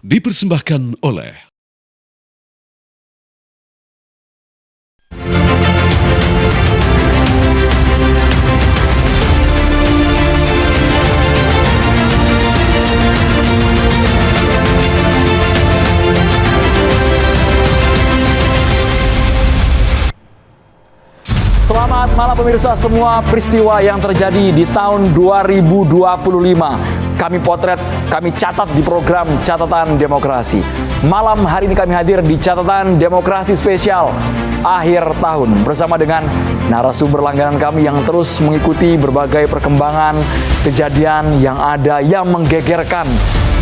dipersembahkan oleh Selamat malam pemirsa, semua peristiwa yang terjadi di tahun 2025 kami potret, kami catat di program Catatan Demokrasi. Malam hari ini kami hadir di Catatan Demokrasi Spesial akhir tahun bersama dengan narasumber langganan kami yang terus mengikuti berbagai perkembangan kejadian yang ada yang menggegerkan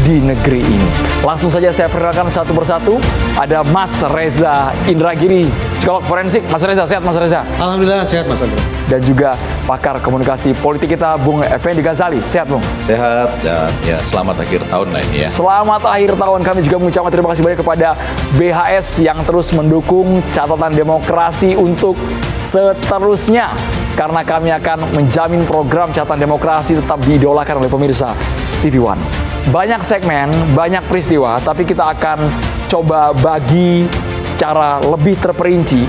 di negeri ini. Langsung saja saya perkenalkan satu persatu. Ada Mas Reza Indragiri, psikolog forensik. Mas Reza, sehat Mas Reza? Alhamdulillah sehat Mas Andro. Dan juga pakar komunikasi politik kita, Bung Effendi Ghazali. Sehat Bung? Sehat dan ya selamat akhir tahun lah ini ya. Selamat akhir tahun. Kami juga mengucapkan terima kasih banyak kepada BHS yang terus mendukung Catatan Demokrasi untuk seterusnya. Karena kami akan menjamin program Catatan Demokrasi tetap diidolakan oleh pemirsa TV One. Banyak segmen, banyak peristiwa, tapi kita akan coba bagi secara lebih terperinci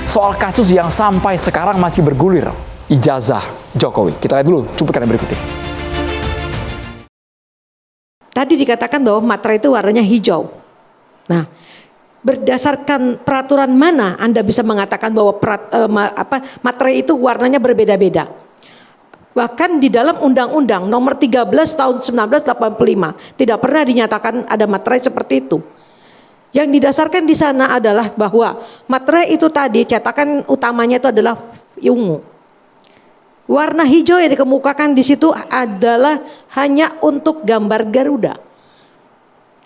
soal kasus yang sampai sekarang masih bergulir, ijazah Jokowi. Kita lihat dulu cuplikan yang berikut ini. Tadi dikatakan bahwa materai itu warnanya hijau. Nah, berdasarkan peraturan mana Anda bisa mengatakan bahwa materai itu warnanya berbeda-beda? Bahkan di dalam Undang-Undang Nomor 13 Tahun 1985 tidak pernah dinyatakan ada materai seperti itu. Yang didasarkan di sana adalah bahwa materai itu tadi cetakan utamanya itu adalah ungu. Warna hijau yang dikemukakan di situ adalah hanya untuk gambar Garuda.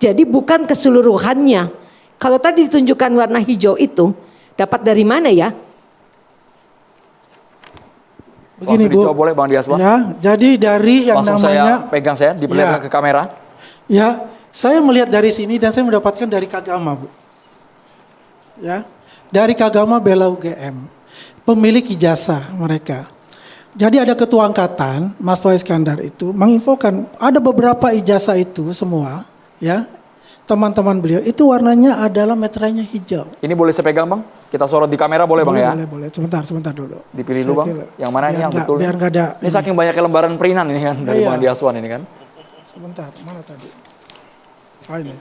Jadi bukan keseluruhannya. Kalau tadi ditunjukkan warna hijau itu dapat dari mana ya? Begini Bu, boleh Bang Diaswan? Ya, jadi dari yang langsung namanya saya pegang saya, diperlihatkan ke kamera. Ya, saya melihat dari sini dan saya mendapatkan dari Kagama, Bu. Ya, dari Kagama Bela UGM, pemilik ijazah mereka. Jadi ada ketua angkatan, Mas Toha Iskandar itu menginfokan ada beberapa ijazah itu semua, ya. Teman-teman beliau itu warnanya adalah meterainya hijau. Ini boleh saya pegang Bang? Kita sorot di kamera boleh Bang ya? Boleh. Sebentar dulu. Dipilih dulu Bang. Yang mana ini yang betul? Biar nggak ada. Ini saking banyaknya lembaran perinan ini kan dari Bang Diaswan ini kan? Sebentar, mana tadi? Oh ini.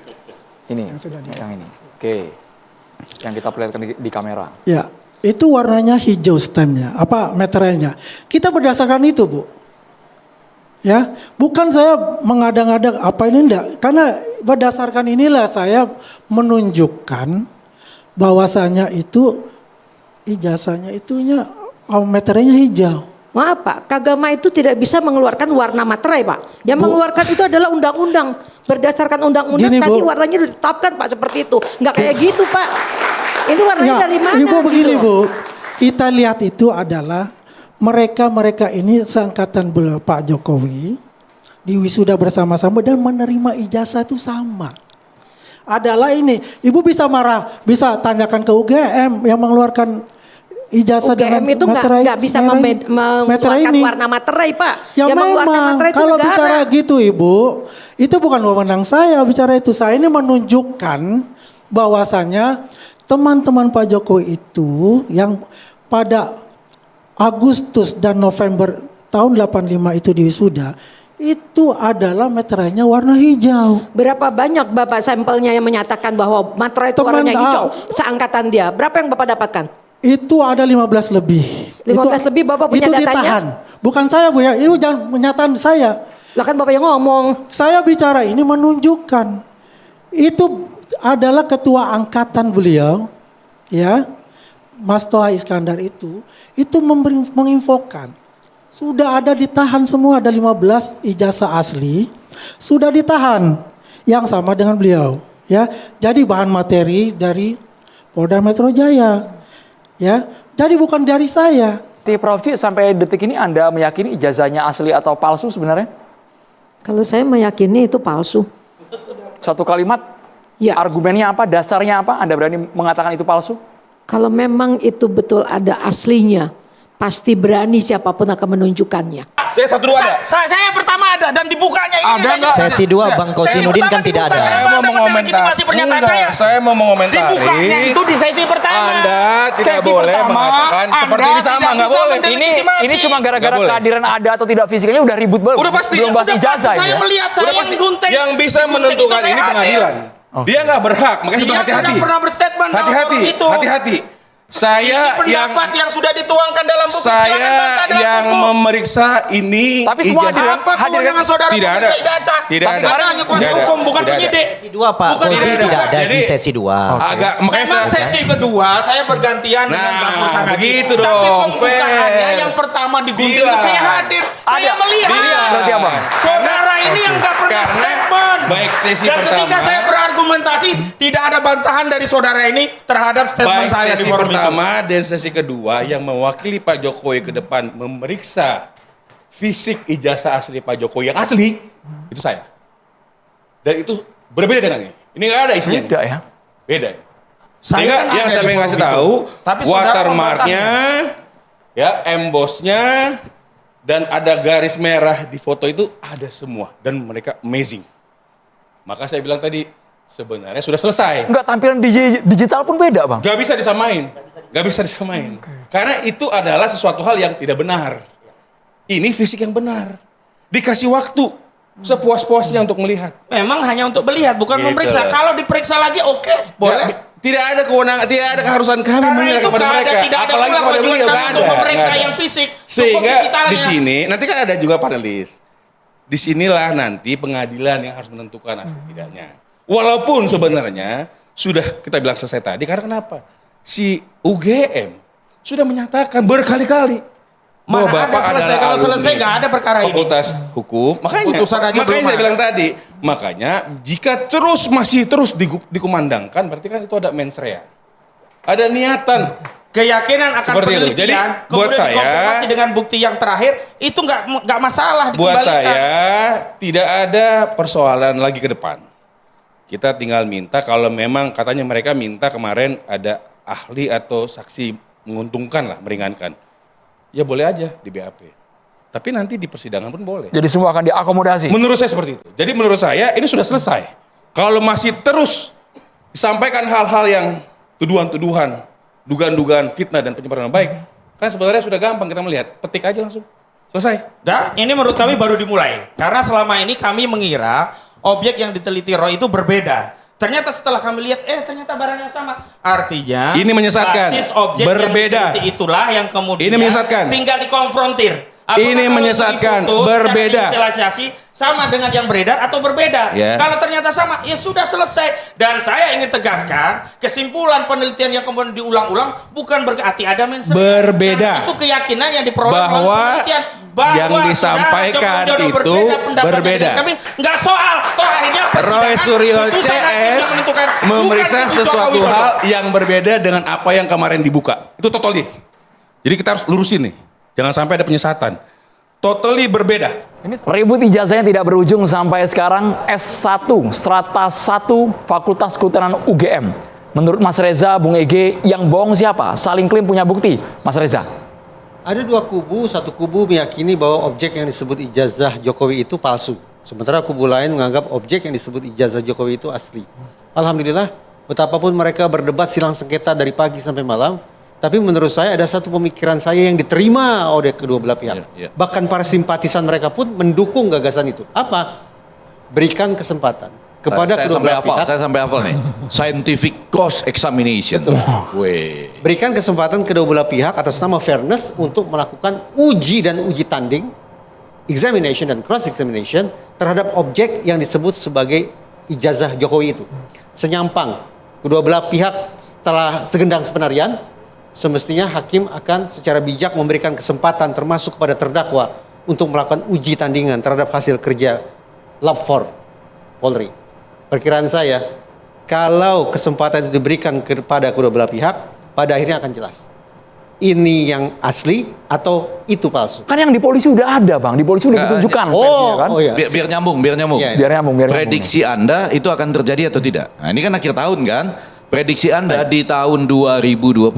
Ini, Yang yang ini. Oke. Yang kita perlihatkan di kamera. Ya, itu warnanya hijau stemnya, apa meterainya. Kita berdasarkan itu, Bu. Ya, bukan saya mengada-ngada apa ini enggak. Karena berdasarkan inilah saya menunjukkan bahwasanya itu ijazahnya itunya meterainya hijau. Maaf Pak, Kagama itu tidak bisa mengeluarkan warna materai Pak. Yang mengeluarkan itu adalah undang-undang. Berdasarkan undang-undang tadi warnanya ditetapkan Pak seperti itu. Enggak kayak gitu Pak. Ini warnanya dari mana? Ibu begini gitu? Bu, kita lihat itu adalah mereka ini seangkatan beliau Pak Jokowi di wisuda bersama-sama dan menerima ijazah itu sama. Adalah ini, Ibu bisa marah, bisa tanyakan ke UGM yang mengeluarkan ijazah UGM dengan itu nggak bisa mengeluarkan warna materai Pak. Ya memang kalau bicara gitu Ibu, itu bukan wewenang saya bicara itu. Saya ini menunjukkan bahwasanya teman-teman Pak Jokowi itu yang pada Agustus dan November tahun 85 itu di wisuda, itu adalah meterainya warna hijau. Berapa banyak Bapak sampelnya yang menyatakan bahwa materai itu warnanya hijau seangkatan dia? Berapa yang Bapak dapatkan? Itu ada 15 lebih. 15 lebih Bapak punya itu datanya? Ditahan. Bukan saya Bu ya, itu jangan menyataan saya. Lah kan Bapak yang ngomong. Saya bicara ini menunjukkan. Itu adalah ketua angkatan beliau, ya. Mas Toha Iskandar itu menginfokan. Sudah ada ditahan semua, ada 15 ijazah asli. Sudah ditahan. Yang sama dengan beliau. Ya, jadi bahan materi dari Polda Metro Jaya. Ya, jadi bukan dari saya. Prof Ci, sampai detik ini Anda meyakini ijazahnya asli atau palsu sebenarnya? Kalau saya meyakini itu palsu. Satu kalimat, ya. Argumennya apa, dasarnya apa? Anda berani mengatakan itu palsu? Kalau memang itu betul ada aslinya, pasti berani siapapun akan menunjukkannya. Saya 1 2 ada. Saya pertama ada dan dibukanya ini. Ada nggak? Sesi 2 Bang Kosinudin kan tidak ada. Saya mau mengomentari. Enggak, saya mau mengomentari. Dibukanya itu di sesi pertama. Anda tidak Sesi boleh pertama, mengatakan seperti Anda ini sama, tidak nggak bisa boleh. Ini cuma gara-gara Nggak boleh. kehadiran ada atau tidak fisiknya udah ribut banget. Udah pasti. Belum bahas Udah ijazah pasti ini saya ya. melihat, saya Udah pasti. yang gunting. Yang bisa Gunting menentukan itu saya ini hadir. pengadilan. Dia nggak berhak, makanya Dia sudah hati-hati. tidak pernah berstatement bahwa Hati-hati, itu. hati-hati. Saya Ini pendapat yang sudah dituangkan dalam buku. Silakan saya bantah dalam yang buku. memeriksa ini Tapi semua ijazah. Apa kewenangan saudara Tidak ada. memeriksa ijazah? Tidak ada. Karena hanya kuasa Tidak ada. hukum, bukan Tidak ada. penyidik. Sesi 2 Pak Bukan Kosi tidak tidak ada. ada di Jadi- sesi 2. Agak makanya Memang saya sesi kedua saya bergantian dengan Nah, Bang Musangadi. begitu Tapi dong, pembukaannya fair. yang pertama digunting Bila. itu saya hadir. Saya melihat. Berarti apa? Saudara ini yang nggak pernah Karena statement. baik sesi Dan ketika pertama- saya berargumentasi tidak ada bantahan dari saudara ini terhadap statement baik saya di sesi forum itu. pertama dan sesi kedua yang mewakili Pak Jokowi ke depan memeriksa fisik ijazah asli Pak Jokowi yang asli itu saya. Dan itu berbeda dengan ini. Ini nggak ada isinya. nih. Tidak ya. Beda. Saya Sehingga kan yang ada saya di pengen forum kasih itu. tahu, Tapi saudara watermarknya, ya, embossnya, dan ada garis merah di foto itu ada semua dan mereka amazing. Maka saya bilang tadi sebenarnya sudah selesai. Enggak, tampilan digital pun beda, Bang. Gak bisa disamain. Gak bisa disamain. Karena itu adalah sesuatu hal yang tidak benar. Ini fisik yang benar. Dikasih waktu sepuas-puasnya untuk melihat. Memang hanya untuk melihat, bukan Gitu. memeriksa. Kalau diperiksa lagi oke, boleh. Tidak ada kewenangan, tidak ada keharusan kami Karena menilai itu kepada nggak ada, mereka. tidak ada Apalagi pula kepada kewajiban beliau, kami nggak untuk ada, memeriksa nggak ada. yang fisik. Cukup Sehingga digitalnya. di sini, nanti kan ada juga panelis. Disinilah nanti pengadilan yang harus menentukan asli tidaknya. Walaupun sebenarnya sudah kita bilang selesai tadi, karena kenapa? Si UGM sudah menyatakan berkali-kali Mana bahwa ada Bapak selesai? adalah Kalau alumni selesai nggak ada perkara ini. Fakultas Hukum. Makanya, Putusan aja belum saya ada. bilang tadi, makanya jika masih terus dikumandangkan, berarti kan itu ada mens rea. Ada niatan. Keyakinan akan Seperti itu. penelitian, Jadi, buat kemudian saya- dikonfirmasi dengan bukti yang terakhir, itu nggak masalah Buat dikembalikan. saya tidak ada persoalan lagi ke depan. Kita tinggal minta kalau memang katanya mereka minta kemarin ada ahli atau saksi menguntungkan lah, meringankan. Ya boleh aja di BAP. Tapi nanti di persidangan pun boleh. Jadi semua akan diakomodasi. Menurut saya seperti itu. Jadi menurut saya ini sudah selesai. Kalau masih terus disampaikan hal-hal yang tuduhan-tuduhan, dugaan-dugaan fitnah dan pencemaran nama baik, kan sebenarnya sudah gampang kita melihat. Petik aja langsung. Selesai. Dan ini menurut kami baru dimulai. Karena selama ini kami mengira objek yang diteliti Roy itu berbeda. Ternyata setelah kami lihat, ternyata barangnya sama. Artinya, Ini menyesatkan. basis objek Berbeda. yang diteliti itulah yang kemudian Ini menyesatkan. tinggal dikonfrontir. Apakah Ini kalau menyesatkan. difoto secara Berbeda. digitalisasi sama dengan yang beredar atau berbeda? Ya. Kalau ternyata sama, ya sudah selesai. Dan saya ingin tegaskan, kesimpulan penelitian yang kemudian diulang-ulang bukan berarti ada mens rea. Berbeda. Dan itu keyakinan yang diperoleh Bahwa melalui penelitian. Bahwa yang disampaikan saudara Joko Widodo itu pendapatnya berbeda. dengan kami nggak soal. Toh akhirnya persidangan, Roy Suryo putusan hakim yang CS menentukan, memeriksa bukan Joko sesuatu Widodo. hal yang berbeda dengan apa yang kemarin dibuka. Itu totally. Jadi kita harus lurusin nih. Jangan sampai ada penyesatan. Totally berbeda. Ribut ijazahnya tidak berujung sampai sekarang. S1, strata 1, Fakultas Kehutanan UGM. Menurut Mas Reza, Bung Ege, yang bohong siapa? Saling klaim punya bukti. Mas Reza. Ada dua kubu, satu kubu meyakini bahwa objek yang disebut ijazah Jokowi itu palsu. Sementara kubu lain menganggap objek yang disebut ijazah Jokowi itu asli. Alhamdulillah, betapapun mereka berdebat silang sengketa dari pagi sampai malam, tapi menurut saya ada satu pemikiran saya yang diterima oleh kedua belah pihak. Ya, ya. Bahkan para simpatisan mereka pun mendukung gagasan itu. Apa? Berikan kesempatan kepada saya kedua sampai belah hafal, pihak. saya sampai hafal nih. Scientific cross examination. Weh. Berikan kesempatan kedua belah pihak atas nama fairness untuk melakukan uji dan uji tanding, examination dan cross examination terhadap objek yang disebut sebagai ijazah Jokowi itu. Senyampang kedua belah pihak setelah segendang sepenarian, semestinya hakim akan secara bijak memberikan kesempatan termasuk kepada terdakwa untuk melakukan uji tandingan terhadap hasil kerja Lab 4 Polri. Perkiraan saya, kalau kesempatan itu diberikan kepada kedua belah pihak, pada akhirnya akan jelas. Ini yang asli atau itu palsu. Kan yang di polisi udah ada, Bang. Di polisi udah ditunjukkan versinya, kan? Oh iya. Biar nyambung, biar nyambung. Iya, Biar nyambung, biar nyambung. Prediksi Anda itu akan terjadi atau tidak? Nah, ini kan akhir tahun kan? Prediksi Anda di tahun 2026,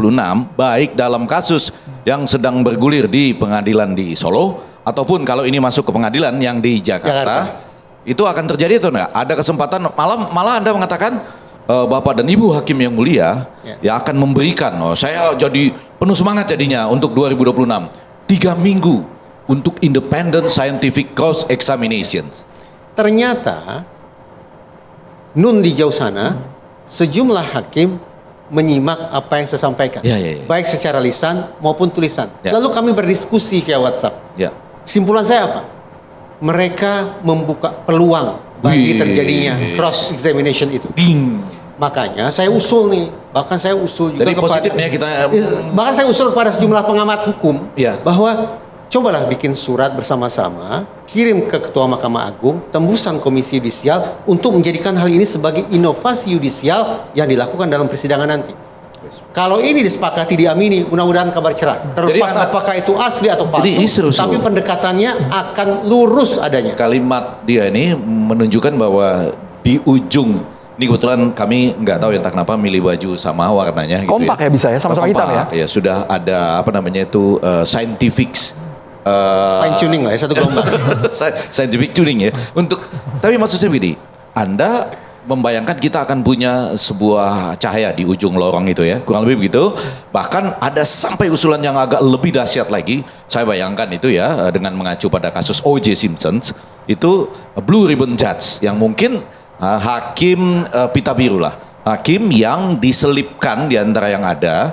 baik dalam kasus yang sedang bergulir di pengadilan di Solo, ataupun kalau ini masuk ke pengadilan yang di Jakarta. Itu akan terjadi atau enggak? Ada kesempatan, malah Anda mengatakan Bapak dan Ibu Hakim yang mulia ya akan memberikan, saya jadi penuh semangat jadinya untuk 2026 3 minggu untuk independent scientific cross examinations. Ternyata nun di jauh sana sejumlah hakim menyimak apa yang saya sampaikan, baik secara lisan maupun tulisan. Lalu kami berdiskusi via WhatsApp. Kesimpulan saya apa? Mereka membuka peluang bagi terjadinya cross examination itu. Makanya saya usul nih, bahkan saya usul juga jadi positifnya kita bahkan saya usul kepada sejumlah pengamat hukum bahwa cobalah bikin surat bersama-sama, kirim ke Ketua Mahkamah Agung, tembusan Komisi Yudisial untuk menjadikan hal ini sebagai inovasi yudisial yang dilakukan dalam persidangan nanti. Kalau ini disepakati, diamini, mudah-mudahan kabar cerah. Terlepas apakah itu asli atau palsu, tapi pendekatannya akan lurus adanya. Kalimat dia ini menunjukkan bahwa di ujung, ini kebetulan kami nggak tahu entah kenapa milih baju sama warnanya. Kompak ya bisa ya, sama-sama hitam ya. Ya sudah ada apa namanya itu scientific fine tuning lah ya, satu gelombang. Scientific tuning ya. Tapi maksud saya begini, Anda membayangkan kita akan punya sebuah cahaya di ujung lorong itu ya, kurang lebih begitu. Bahkan ada sampai usulan yang agak lebih dahsyat lagi. Saya bayangkan itu ya, dengan mengacu pada kasus O.J. Simpson, itu blue ribbon judge yang mungkin hakim pita biru lah, hakim yang diselipkan di antara yang ada,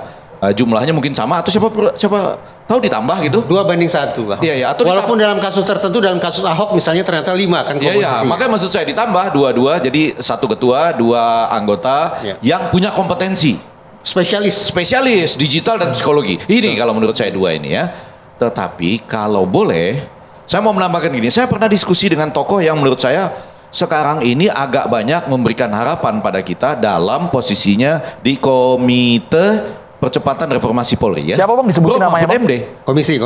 jumlahnya mungkin sama atau siapa tahu ditambah gitu. 2:1 lah. Iya, atau walaupun dalam kasus tertentu, dalam kasus Ahok misalnya ternyata 5 kan komposisinya. Iya, makanya maksud saya ditambah 2 jadi 1 ketua, 2 anggota yang punya kompetensi. Spesialis digital dan psikologi. Ini kalau menurut saya 2 ini ya. Tetapi kalau boleh, saya mau menambahkan gini, saya pernah diskusi dengan tokoh yang menurut saya sekarang ini agak banyak memberikan harapan pada kita dalam posisinya di Komite Percepatan Reformasi Polri ya. Siapa Bang disebutin namanya Bang? MD. Komisi.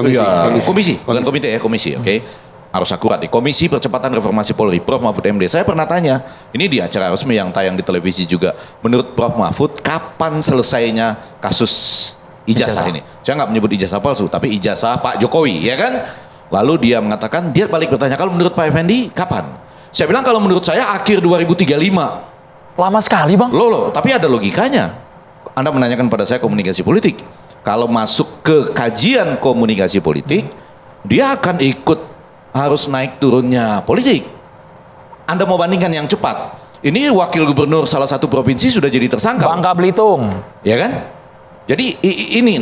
Bukan komite ya, komisi, oke. Harus akurat nih. Komisi Percepatan Reformasi Polri, Prof Mahfud MD. Saya pernah tanya, ini di acara resmi yang tayang di televisi juga. Menurut Prof Mahfud, kapan selesainya kasus ijazah ini? Saya nggak menyebut ijazah palsu, tapi ijazah Pak Jokowi, ya kan? Lalu dia mengatakan, dia balik bertanya, kalau menurut Pak Effendi, kapan? Saya bilang kalau menurut saya akhir 2035. Lama sekali Bang. Loh, tapi ada logikanya. Anda menanyakan pada saya komunikasi politik. Kalau masuk ke kajian komunikasi politik, dia akan ikut harus naik turunnya politik. Anda mau bandingkan yang cepat. Ini wakil gubernur salah satu provinsi sudah jadi tersangka. Bangka Belitung. Ya kan? Jadi ini,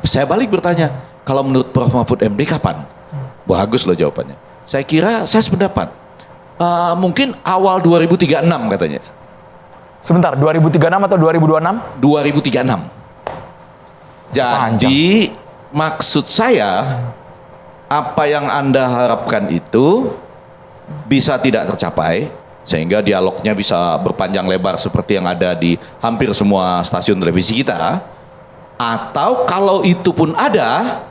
saya balik bertanya, kalau menurut Prof Mahfud MD kapan? Bagus loh jawabannya. Saya kira saya sependapat. Mungkin awal 2036 katanya. Sebentar, 2036 atau 2026? 2036. Jadi maksud saya, apa yang Anda harapkan itu bisa tidak tercapai, sehingga dialognya bisa berpanjang lebar seperti yang ada di hampir semua stasiun televisi kita. Atau kalau itu pun ada,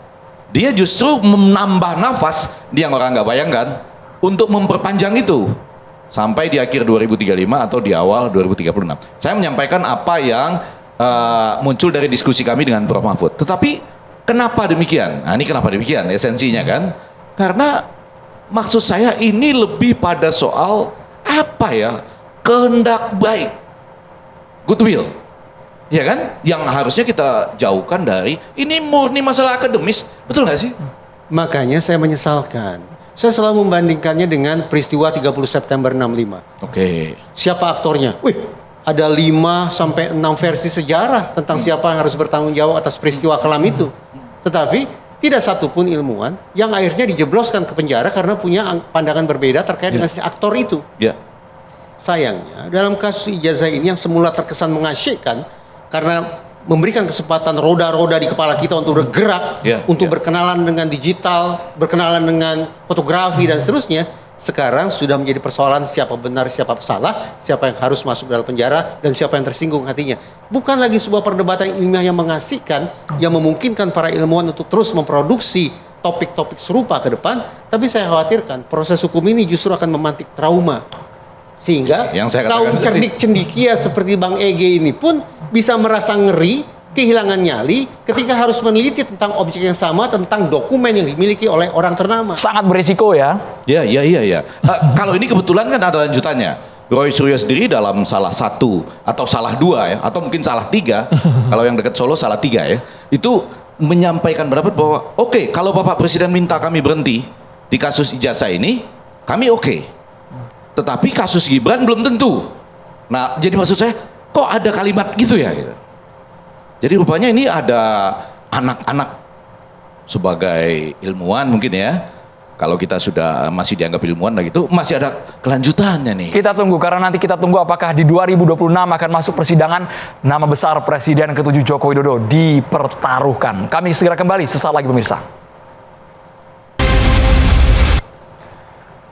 dia justru menambah nafas yang orang nggak bayangkan untuk memperpanjang itu sampai di akhir 2035 atau di awal 2036. Saya menyampaikan apa yang muncul dari diskusi kami dengan Prof Mahfud. Tetapi kenapa demikian? Nah, ini kenapa demikian esensinya kan? Karena maksud saya ini lebih pada soal apa ya? Kehendak baik, goodwill, ya kan? Yang harusnya kita jauhkan dari ini murni masalah akademis, betul nggak sih? Makanya saya menyesalkan. Saya selalu membandingkannya dengan peristiwa 30 September 65. Oke. Siapa aktornya? Wih, ada 5 sampai 6 versi sejarah tentang siapa yang harus bertanggung jawab atas peristiwa kelam itu. Tetapi tidak satupun ilmuwan yang akhirnya dijebloskan ke penjara karena punya pandangan berbeda terkait dengan si aktor itu. Sayangnya dalam kasus ijazah ini yang semula terkesan mengasyikkan karena memberikan kesempatan roda-roda di kepala kita untuk bergerak, untuk berkenalan dengan digital, berkenalan dengan fotografi dan seterusnya, sekarang sudah menjadi persoalan siapa benar, siapa salah, siapa yang harus masuk dalam penjara, dan siapa yang tersinggung hatinya. Bukan lagi sebuah perdebatan ilmiah yang mengasihkan, yang memungkinkan para ilmuwan untuk terus memproduksi topik-topik serupa ke depan, tapi saya khawatirkan proses hukum ini justru akan memantik trauma. Sehingga kaum cerdik cendikia seperti Bang Ege ini pun bisa merasa ngeri kehilangan nyali ketika harus meneliti tentang objek yang sama, tentang dokumen yang dimiliki oleh orang ternama. Sangat berisiko ya. Iya. Kalau ini kebetulan kan ada lanjutannya. Roy Suryo sendiri dalam salah satu atau salah dua ya, atau mungkin salah tiga, kalau yang dekat Solo salah tiga ya, itu menyampaikan pendapat bahwa oke, kalau Bapak Presiden minta kami berhenti di kasus ijazah ini, kami oke. Tetapi kasus Gibran belum tentu. Nah, jadi maksud saya, kok ada kalimat gitu ya? Gitu. Jadi rupanya ini ada anak-anak sebagai ilmuwan mungkin ya. Kalau kita sudah masih dianggap ilmuwan lah gitu, masih ada kelanjutannya nih. Kita tunggu, karena nanti kita tunggu apakah di 2026 akan masuk persidangan nama besar Presiden ke-7 Joko Widodo dipertaruhkan. Kami segera kembali sesaat lagi pemirsa.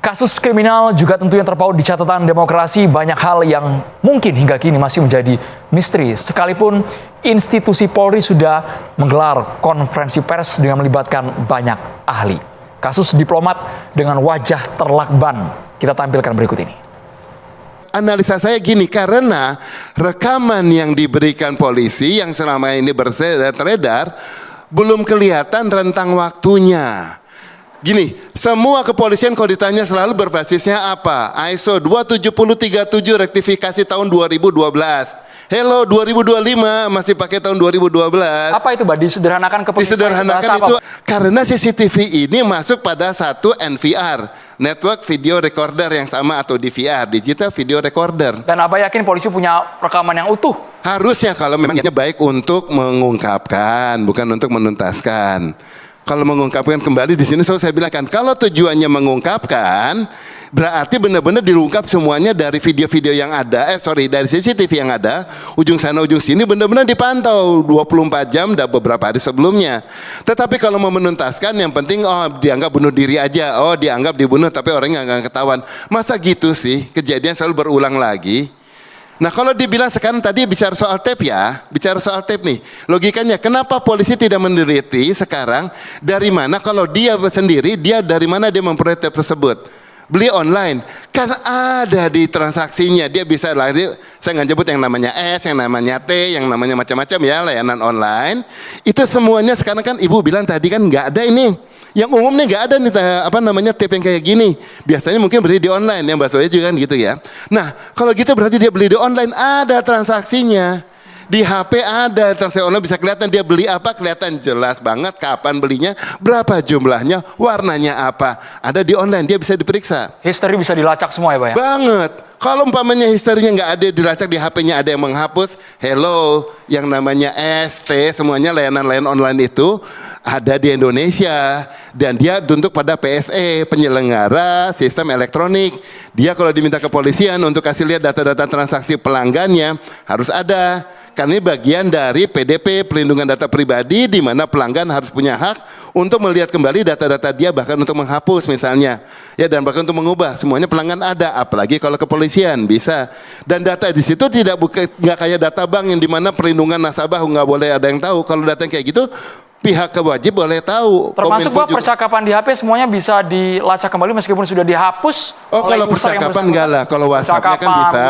Kasus kriminal juga tentunya terpaut di catatan demokrasi. Banyak hal yang mungkin hingga kini masih menjadi misteri. Sekalipun institusi Polri sudah menggelar konferensi pers dengan melibatkan banyak ahli. Kasus diplomat dengan wajah terlakban. Kita tampilkan berikut ini. Analisa saya gini, karena rekaman yang diberikan polisi yang selama ini beredar belum kelihatan rentang waktunya. Gini, semua kepolisian kalau ditanya selalu berbasisnya apa? ISO 27037 rektifikasi tahun 2012. Hello 2025 masih pakai tahun 2012. Apa itu, Mbak? Disederhanakan ke pemirsa. Disederhanakan itu karena CCTV ini masuk pada satu NVR, Network Video Recorder yang sama, atau DVR, Digital Video Recorder. Dan Abah yakin polisi punya rekaman yang utuh? Harusnya, kalau memang ini baik untuk mengungkapkan, bukan untuk menuntaskan. Kalau mengungkapkan kembali di sini saya bilang kan, kalau tujuannya mengungkapkan, berarti benar-benar diungkap semuanya dari video-video yang ada, dari CCTV yang ada, ujung sana ujung sini benar-benar dipantau 24 jam dan beberapa hari sebelumnya. Tetapi kalau mau menuntaskan, yang penting dianggap bunuh diri aja, dianggap dibunuh tapi orangnya nggak ketahuan. Masa gitu sih, kejadian selalu berulang lagi. Nah, kalau dibilang sekarang tadi bicara soal tape nih, logikanya kenapa polisi tidak meneliti sekarang dari mana, kalau dia sendiri, dari mana dia memperoleh tape tersebut? Beli online, kan ada di transaksinya, dia bisa lari, saya nggak nyebut yang namanya S, yang namanya T, yang namanya macam-macam ya, layanan online, itu semuanya sekarang kan ibu bilang tadi kan nggak ada ini. Yang umumnya nggak ada nih tape yang kayak gini. Biasanya mungkin beli di online, yang Mbak Soya juga kan gitu ya. Nah, kalau gitu berarti dia beli di online, ada transaksinya. Di HP ada transaksi online, bisa kelihatan dia beli apa, kelihatan jelas banget kapan belinya, berapa jumlahnya, warnanya apa. Ada di online, dia bisa diperiksa. History bisa dilacak semua ya, Pak ya? Banget. Kalau umpamanya historinya nggak ada dilacak, di HP-nya ada yang menghapus, hello, yang namanya ST, semuanya layanan-layanan online itu ada di Indonesia. Dan dia tunduk pada PSE, penyelenggara sistem elektronik. Dia kalau diminta kepolisian untuk kasih lihat data-data transaksi pelanggannya, harus ada. Karena ini bagian dari PDP, pelindungan data pribadi, di mana pelanggan harus punya hak untuk melihat kembali data-data dia, bahkan untuk menghapus misalnya, ya, dan bahkan untuk mengubah, semuanya pelanggan ada. Apalagi kalau kepolisian bisa. Dan data di situ nggak kayak data bank yang di mana perlindungan nasabah nggak boleh ada yang tahu. Kalau data yang kayak gitu, pihak kewajib boleh tahu. Termasuk Pak, percakapan di HP semuanya bisa dilacak kembali meskipun sudah dihapus. Kalau percakapan enggak lah, kalau WhatsApp-nya kan bisa.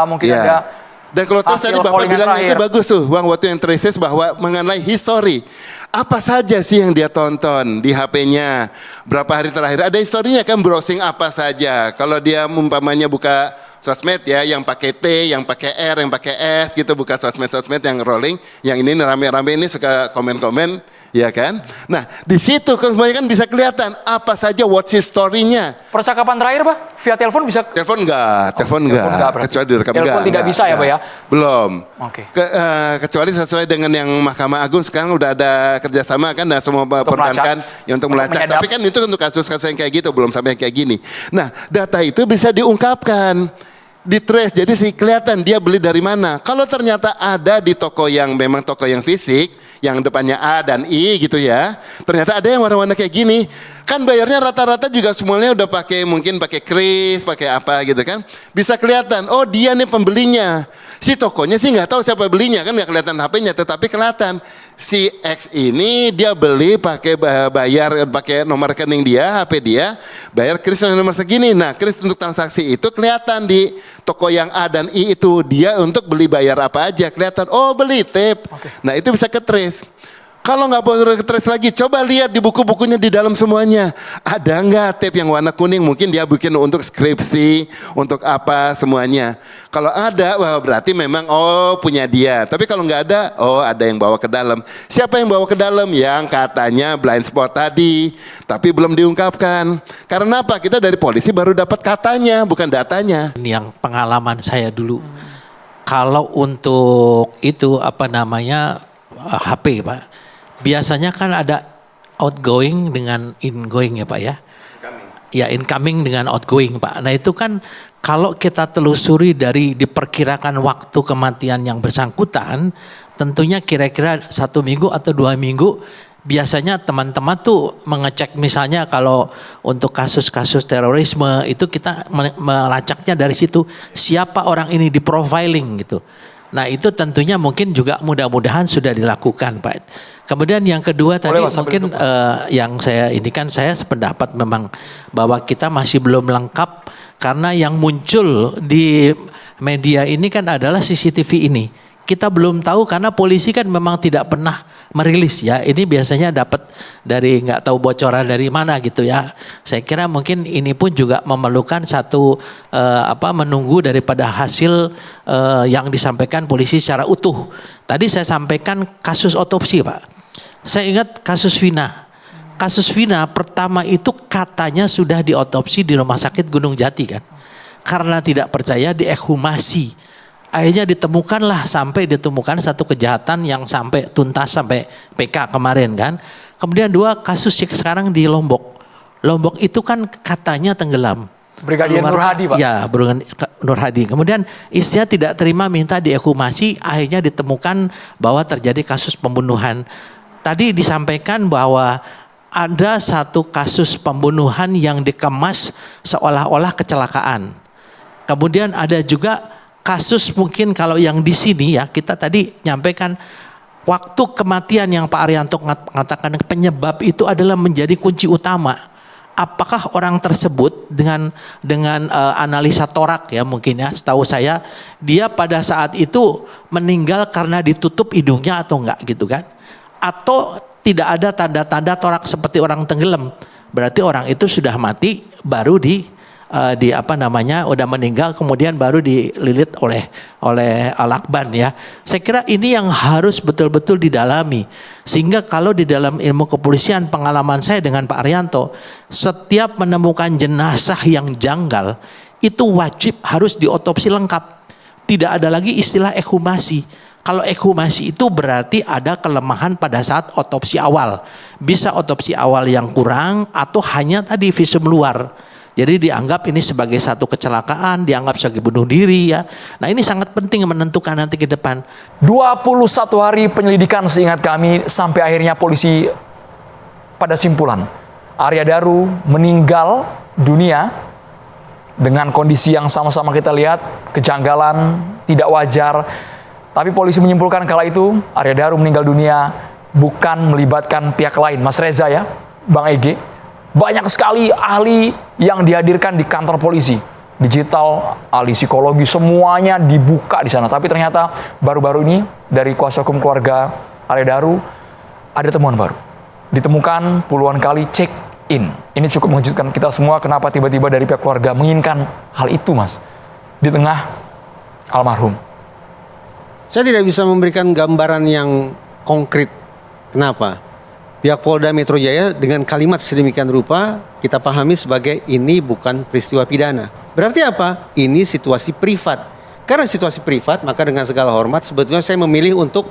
Mungkin ya. ada. Dan kalau terus tadi Bapak bilang itu bagus tuh, Bang, waktu yang traces bahwa mengenai history. Apa saja sih yang dia tonton di HP-nya? Berapa hari terakhir? Ada historinya kan, browsing apa saja. Kalau dia umpamanya buka sosmed ya, yang pakai T, yang pakai R, yang pakai S gitu, buka sosmed-sosmed yang rolling, yang ini rame-rame ini suka komen-komen, ya kan? Nah, di situ semuanya kan bisa kelihatan apa saja watch history-nya. Percakapan terakhir, Pak, via telepon bisa? Telepon enggak, kecuali direkam enggak. Telepon tidak bisa ya, Pak ya? Belum. Oke. Kecuali sesuai dengan yang Mahkamah Agung sekarang udah ada kerjasama kan, dan semua perbankan yang untuk melacak. Tapi kan itu untuk kasus-kasus yang kayak gitu, belum sampai yang kayak gini. Nah, data itu bisa diungkapkan, di-trace, jadi sih kelihatan dia beli dari mana. Kalau ternyata ada di toko yang memang toko yang fisik, yang depannya A dan I gitu ya, ternyata ada yang warna-warna kayak gini, kan bayarnya rata-rata juga semuanya udah mungkin pakai kris, pakai apa gitu kan, bisa kelihatan, oh dia nih pembelinya. Si tokonya sih nggak tahu siapa belinya kan, nggak kelihatan HP-nya, tetapi kelihatan si X ini dia beli pakai bayar pakai nomor rekening dia, HP dia, bayar kris nomor segini. Nah, kris untuk transaksi itu kelihatan di toko yang A dan I itu dia untuk beli bayar apa aja kelihatan. Oh, beli tape. Nah, itu bisa ke-trace. Kalau nggak boleh ke-trace lagi, coba lihat di buku-bukunya di dalam semuanya. Ada nggak tape yang warna kuning? Mungkin dia bikin untuk skripsi, untuk apa semuanya. Kalau ada, wah berarti memang punya dia. Tapi kalau nggak ada, ada yang bawa ke dalam. Siapa yang bawa ke dalam? Yang katanya blind spot tadi, tapi belum diungkapkan. Karena apa? Kita dari polisi baru dapat katanya, bukan datanya. Yang pengalaman saya dulu, kalau untuk itu HP Pak. Biasanya kan ada outgoing dengan ingoing ya Pak ya. Ya incoming dengan outgoing Pak. Nah itu kan kalau kita telusuri dari diperkirakan waktu kematian yang bersangkutan, tentunya kira-kira 1 minggu atau 2 minggu. Biasanya teman-teman tuh mengecek misalnya kalau untuk kasus-kasus terorisme itu kita melacaknya dari situ. Siapa orang ini di profiling gitu. Nah itu tentunya mungkin juga mudah-mudahan sudah dilakukan Pak. Kemudian yang kedua tadi mungkin yang saya sependapat memang bahwa kita masih belum lengkap karena yang muncul di media ini kan adalah CCTV ini. Kita belum tahu karena polisi kan memang tidak pernah merilis ya. Ini biasanya dapat dari nggak tahu bocoran dari mana gitu ya. Saya kira mungkin ini pun juga memerlukan satu menunggu daripada hasil yang disampaikan polisi secara utuh. Tadi saya sampaikan kasus otopsi Pak. Saya ingat kasus Vina. Kasus Vina pertama itu katanya sudah diotopsi di Rumah Sakit Gunung Jati kan. Karena tidak percaya diekshumasi. Akhirnya ditemukanlah satu kejahatan yang sampai tuntas sampai PK kemarin kan. Kemudian 2 kasus sekarang di Lombok. Lombok itu kan katanya tenggelam. Brigadir Nur Hadi Pak. Ya, Nur Hadi. Kemudian istrinya tidak terima minta diekshumasi, akhirnya ditemukan bahwa terjadi kasus pembunuhan. Tadi disampaikan bahwa ada satu kasus pembunuhan yang dikemas seolah-olah kecelakaan. Kemudian ada juga kasus mungkin kalau yang di sini ya kita tadi nyampaikan waktu kematian yang Pak Arianto mengatakan penyebab itu adalah menjadi kunci utama. Apakah orang tersebut dengan analisa torak ya mungkin ya setahu saya dia pada saat itu meninggal karena ditutup hidungnya atau enggak gitu kan? Atau tidak ada tanda-tanda torak seperti orang tenggelam. Berarti orang itu sudah mati baru udah meninggal kemudian baru dililit oleh Al-Akban ya. Saya kira ini yang harus betul-betul didalami. Sehingga kalau di dalam ilmu kepolisian pengalaman saya dengan Pak Arianto, setiap menemukan jenazah yang janggal itu wajib harus diotopsi lengkap. Tidak ada lagi istilah ekshumasi. Kalau ekshumasi itu berarti ada kelemahan pada saat otopsi awal. Bisa otopsi awal yang kurang atau hanya tadi visum luar. Jadi dianggap ini sebagai satu kecelakaan, dianggap sebagai bunuh diri ya. Nah ini sangat penting menentukan nanti ke depan. 21 hari penyelidikan seingat kami sampai akhirnya polisi pada simpulan. Arya Daru meninggal dunia dengan kondisi yang sama-sama kita lihat, kejanggalan, tidak wajar. Tapi polisi menyimpulkan kala itu Arya Daru meninggal dunia bukan melibatkan pihak lain. Mas Reza ya, Bang Ege. Banyak sekali ahli yang dihadirkan di kantor polisi. Digital, ahli psikologi, semuanya dibuka di sana. Tapi ternyata baru-baru ini dari kuasa hukum keluarga Arya Daru ada temuan baru. Ditemukan puluhan kali check in. Ini cukup mengejutkan kita semua kenapa tiba-tiba dari pihak keluarga menginginkan hal itu Mas. Di tengah almarhum. Saya tidak bisa memberikan gambaran yang konkret. Kenapa? Pihak Polda Metro Jaya dengan kalimat sedemikian rupa kita pahami sebagai ini bukan peristiwa pidana. Berarti apa? Ini situasi privat. Karena situasi privat, maka dengan segala hormat sebetulnya saya memilih untuk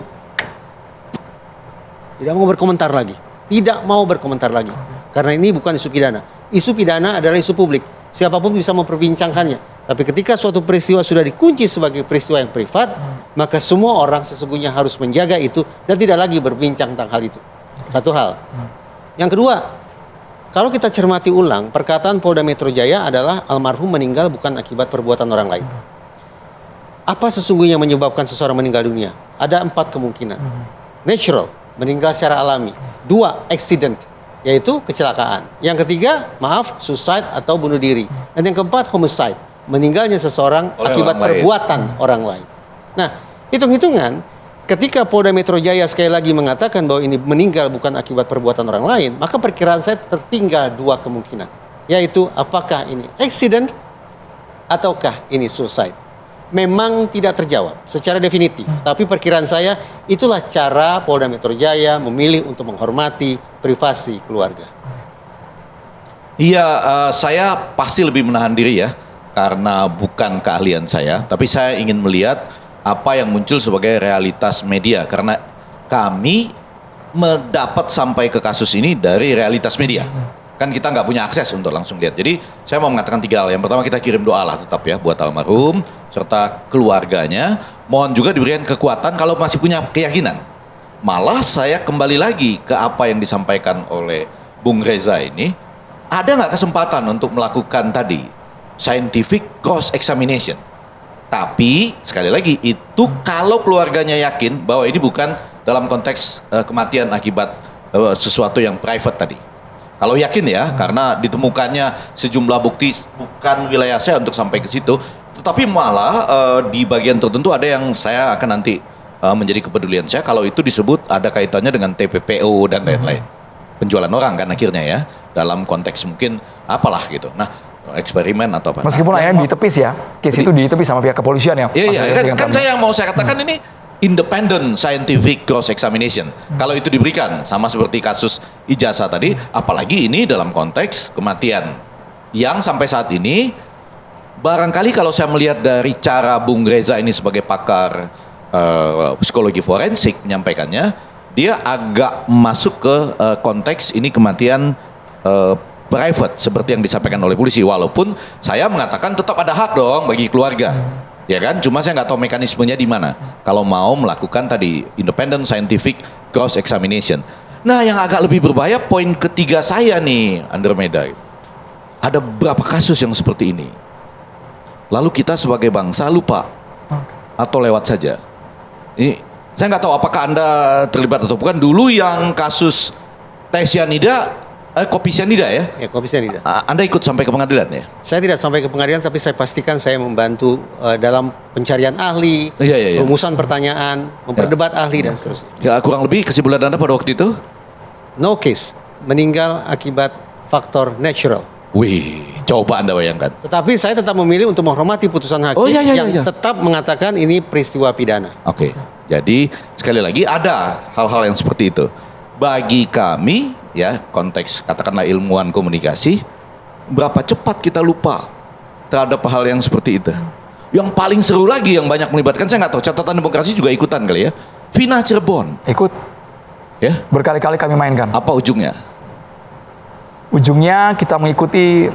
tidak mau berkomentar lagi. Tidak mau berkomentar lagi. Karena ini bukan isu pidana. Isu pidana adalah isu publik. Siapapun bisa memperbincangkannya. Tapi ketika suatu peristiwa sudah dikunci sebagai peristiwa yang privat, maka semua orang sesungguhnya harus menjaga itu dan tidak lagi berbincang tentang hal itu. Satu hal. Yang kedua, kalau kita cermati ulang, perkataan Polda Metro Jaya adalah almarhum meninggal bukan akibat perbuatan orang lain. Apa sesungguhnya menyebabkan seseorang meninggal dunia? Ada 4 kemungkinan. Natural, meninggal secara alami. 2, accident, yaitu kecelakaan. Yang ketiga, suicide atau bunuh diri. Dan yang keempat, homicide, meninggalnya seseorang akibat perbuatan orang lain. Nah, hitung-hitungan, ketika Polda Metro Jaya sekali lagi mengatakan bahwa ini meninggal bukan akibat perbuatan orang lain, maka perkiraan saya tertinggal 2 kemungkinan, yaitu apakah ini accident ataukah ini suicide. Memang tidak terjawab secara definitif, tapi perkiraan saya itulah cara Polda Metro Jaya memilih untuk menghormati privasi keluarga. Iya, saya pasti lebih menahan diri ya, karena bukan keahlian saya, tapi saya ingin melihat apa yang muncul sebagai realitas media, karena kami mendapat sampai ke kasus ini dari realitas media. Kan kita nggak punya akses untuk langsung lihat. Jadi saya mau mengatakan 3 hal. Yang pertama, kita kirim doa lah tetap ya buat almarhum serta keluarganya. Mohon juga diberikan kekuatan kalau masih punya keyakinan. Malah saya kembali lagi ke apa yang disampaikan oleh Bung Reza ini. Ada nggak kesempatan untuk melakukan tadi scientific cross examination? Tapi sekali lagi itu kalau keluarganya yakin bahwa ini bukan dalam konteks kematian akibat sesuatu yang private tadi. Kalau yakin ya, karena ditemukannya sejumlah bukti bukan wilayah saya untuk sampai ke situ, tetapi malah di bagian tertentu ada yang saya akan nanti menjadi kepedulian saya kalau itu disebut ada kaitannya dengan TPPO dan lain-lain. Penjualan orang kan akhirnya ya, dalam konteks mungkin apalah gitu. Nah, eksperimen atau apa. Meskipun akhirnya ditepis ya, case itu ditepis sama pihak kepolisian ya. Iya, kan saya yang mau saya katakan ini independent scientific cross examination. Kalau itu diberikan sama seperti kasus ijazah tadi, apalagi ini dalam konteks kematian yang sampai saat ini barangkali kalau saya melihat dari cara Bung Reza ini sebagai pakar psikologi forensik menyampaikannya, dia agak masuk ke konteks ini kematian private seperti yang disampaikan oleh polisi, walaupun saya mengatakan tetap ada hak dong bagi keluarga. Ya kan, cuma saya nggak tahu mekanismenya di mana. Kalau mau melakukan tadi independent scientific cross examination. Nah, yang agak lebih berbahaya poin ketiga saya nih, Andromeda. Ada berapa kasus yang seperti ini? Lalu kita sebagai bangsa lupa atau lewat saja. Ini saya nggak tahu apakah Anda terlibat atau bukan. Dulu yang kasus tes cyanida, kopi cyanida ya? Ya, kopi cyanida. Anda ikut sampai ke pengadilan ya? Saya tidak sampai ke pengadilan, tapi saya pastikan saya membantu dalam pencarian ahli, rumusan pertanyaan, memperdebat ahli dan seterusnya. Ya, kurang lebih kesimpulan Anda pada waktu itu? No case, meninggal akibat faktor natural. Wih, coba Anda bayangkan. Tetapi saya tetap memilih untuk menghormati putusan hakim yang tetap mengatakan ini peristiwa pidana. Oke, jadi sekali lagi ada hal-hal yang seperti itu. Bagi kami, ya konteks katakanlah ilmuwan komunikasi, berapa cepat kita lupa terhadap hal yang seperti itu. Yang paling seru lagi yang banyak melibatkan, saya nggak tahu, catatan demokrasi juga ikutan kali ya, Vina Cirebon ikut ya, berkali-kali kami mainkan. Apa ujungnya? Ujungnya kita mengikuti.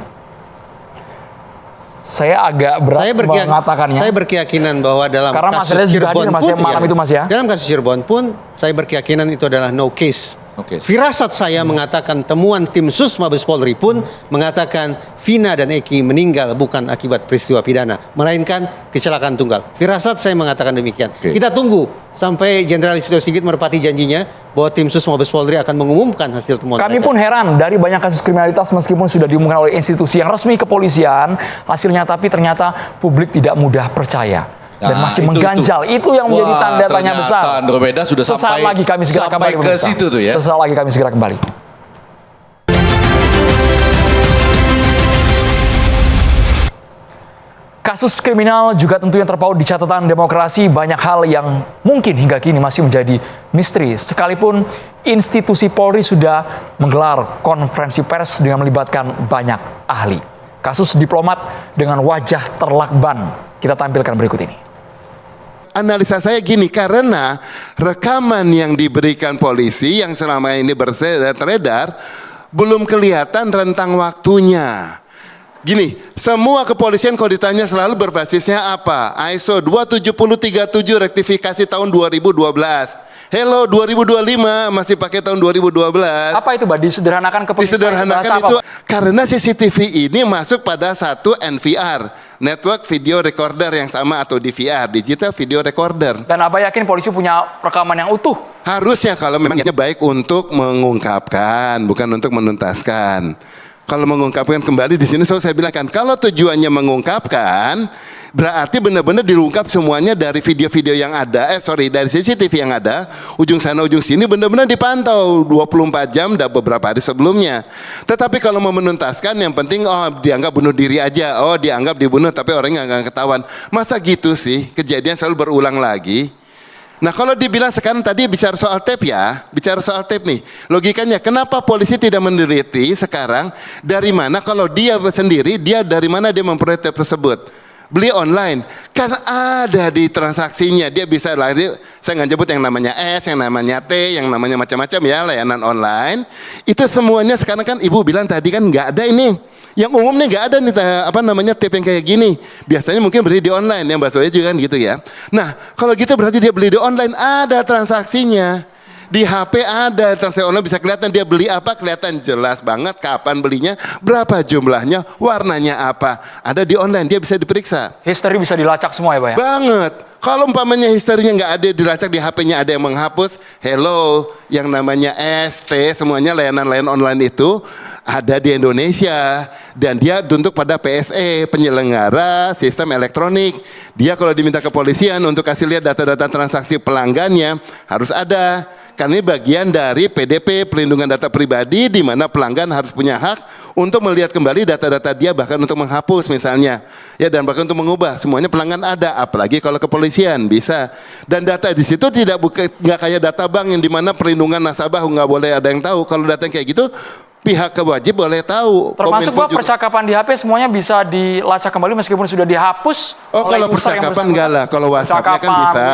Saya agak berat mengatakannya. Saya berkeyakinan bahwa dalam kasus Cirebon pun, malam itu Mas ya. Dalam kasus Cirebon pun saya berkeyakinan itu adalah no case. Firasat saya mengatakan temuan tim Sus Mabes Polri pun mengatakan Vina dan Eki meninggal bukan akibat peristiwa pidana, melainkan kecelakaan tunggal. Firasat saya mengatakan demikian. Kita tunggu sampai Jenderal Listio Sigit merepati janjinya bahwa tim Sus Mabes Polri akan mengumumkan hasil temuan. Kami pun heran dari banyak kasus kriminalitas meskipun sudah diumumkan oleh institusi yang resmi kepolisian hasilnya, tapi ternyata publik tidak mudah percaya. Dan masih mengganjal. Itu yang menjadi tanda tanya besar. Andromeda sudah Sesaat lagi kami segera kembali ke situ tuh ya. Sesaat lagi kami segera kembali. Kasus kriminal juga tentunya terpaut di catatan demokrasi. Banyak hal yang mungkin hingga kini masih menjadi misteri. Sekalipun institusi Polri sudah menggelar konferensi pers dengan melibatkan banyak ahli. Kasus diplomat dengan wajah terlakban. Kita tampilkan berikut ini. Analisa saya gini, karena rekaman yang diberikan polisi yang selama ini beredar belum kelihatan rentang waktunya. Gini, semua kepolisian kalau ditanya selalu berbasisnya apa? ISO 27037 rektifikasi tahun 2012. Hello 2025 masih pakai tahun 2012. Apa itu, Mbak? Disederhanakan ke pemirsa. Disederhanakan itu karena CCTV ini masuk pada satu NVR, Network Video Recorder yang sama, atau DVR, Digital Video Recorder. Dan Abah yakin polisi punya rekaman yang utuh? Harusnya, kalau memang niatnya baik untuk mengungkapkan, bukan untuk menuntaskan. Kalau mengungkapkan kembali di sini saya bilang kan, kalau tujuannya mengungkapkan, berarti benar-benar diungkap semuanya dari video-video yang ada, dari CCTV yang ada, ujung sana ujung sini benar-benar dipantau 24 jam dan beberapa hari sebelumnya. Tetapi kalau mau menuntaskan, yang penting dianggap bunuh diri aja, dianggap dibunuh tapi orangnya nggak ketahuan. Masa gitu sih, kejadian selalu berulang lagi. Nah, kalau dibilang sekarang tadi bicara soal tape nih, logikanya kenapa polisi tidak meneliti sekarang dari mana, kalau dia sendiri, dari mana dia memperoleh tape tersebut? Beli online, kan ada di transaksinya, dia bisa saya nggak nyebut yang namanya S, yang namanya T, yang namanya macam-macam ya, layanan online. Itu semuanya sekarang kan ibu bilang tadi kan nggak ada ini. Yang umum nih nggak ada nih tape yang kayak gini. Biasanya mungkin beli di online, yang Mbak Soya juga kan gitu ya. Nah, kalau gitu berarti dia beli di online, ada transaksinya. Di HP ada transaksi online, bisa kelihatan dia beli apa, kelihatan jelas banget kapan belinya, berapa jumlahnya, warnanya apa. Ada di online, dia bisa diperiksa. History bisa dilacak semua ya, Pak ya? Banget. Kalau umpamanya historinya nggak ada dilacak, di HP-nya ada yang menghapus, hello, yang namanya ST, semuanya layanan-layanan online itu ada di Indonesia. Dan dia tunduk pada PSE, penyelenggara sistem elektronik. Dia kalau diminta kepolisian untuk kasih lihat data-data transaksi pelanggannya, harus ada. Karena ini bagian dari PDP, pelindungan data pribadi, di mana pelanggan harus punya hak untuk melihat kembali data-data dia, bahkan untuk menghapus misalnya, ya, dan bahkan untuk mengubah. Semuanya pelanggan ada, apalagi kalau kepolisian bisa. Dan data di situ nggak kayak data bank yang di mana perlindungan nasabah nggak boleh ada yang tahu. Kalau data yang kayak gitu, pihak wajib boleh tahu. Termasuk Pak, percakapan di HP semuanya bisa dilacak kembali meskipun sudah dihapus. Kalau percakapan enggak lah, kalau WhatsApp-nya kan bisa.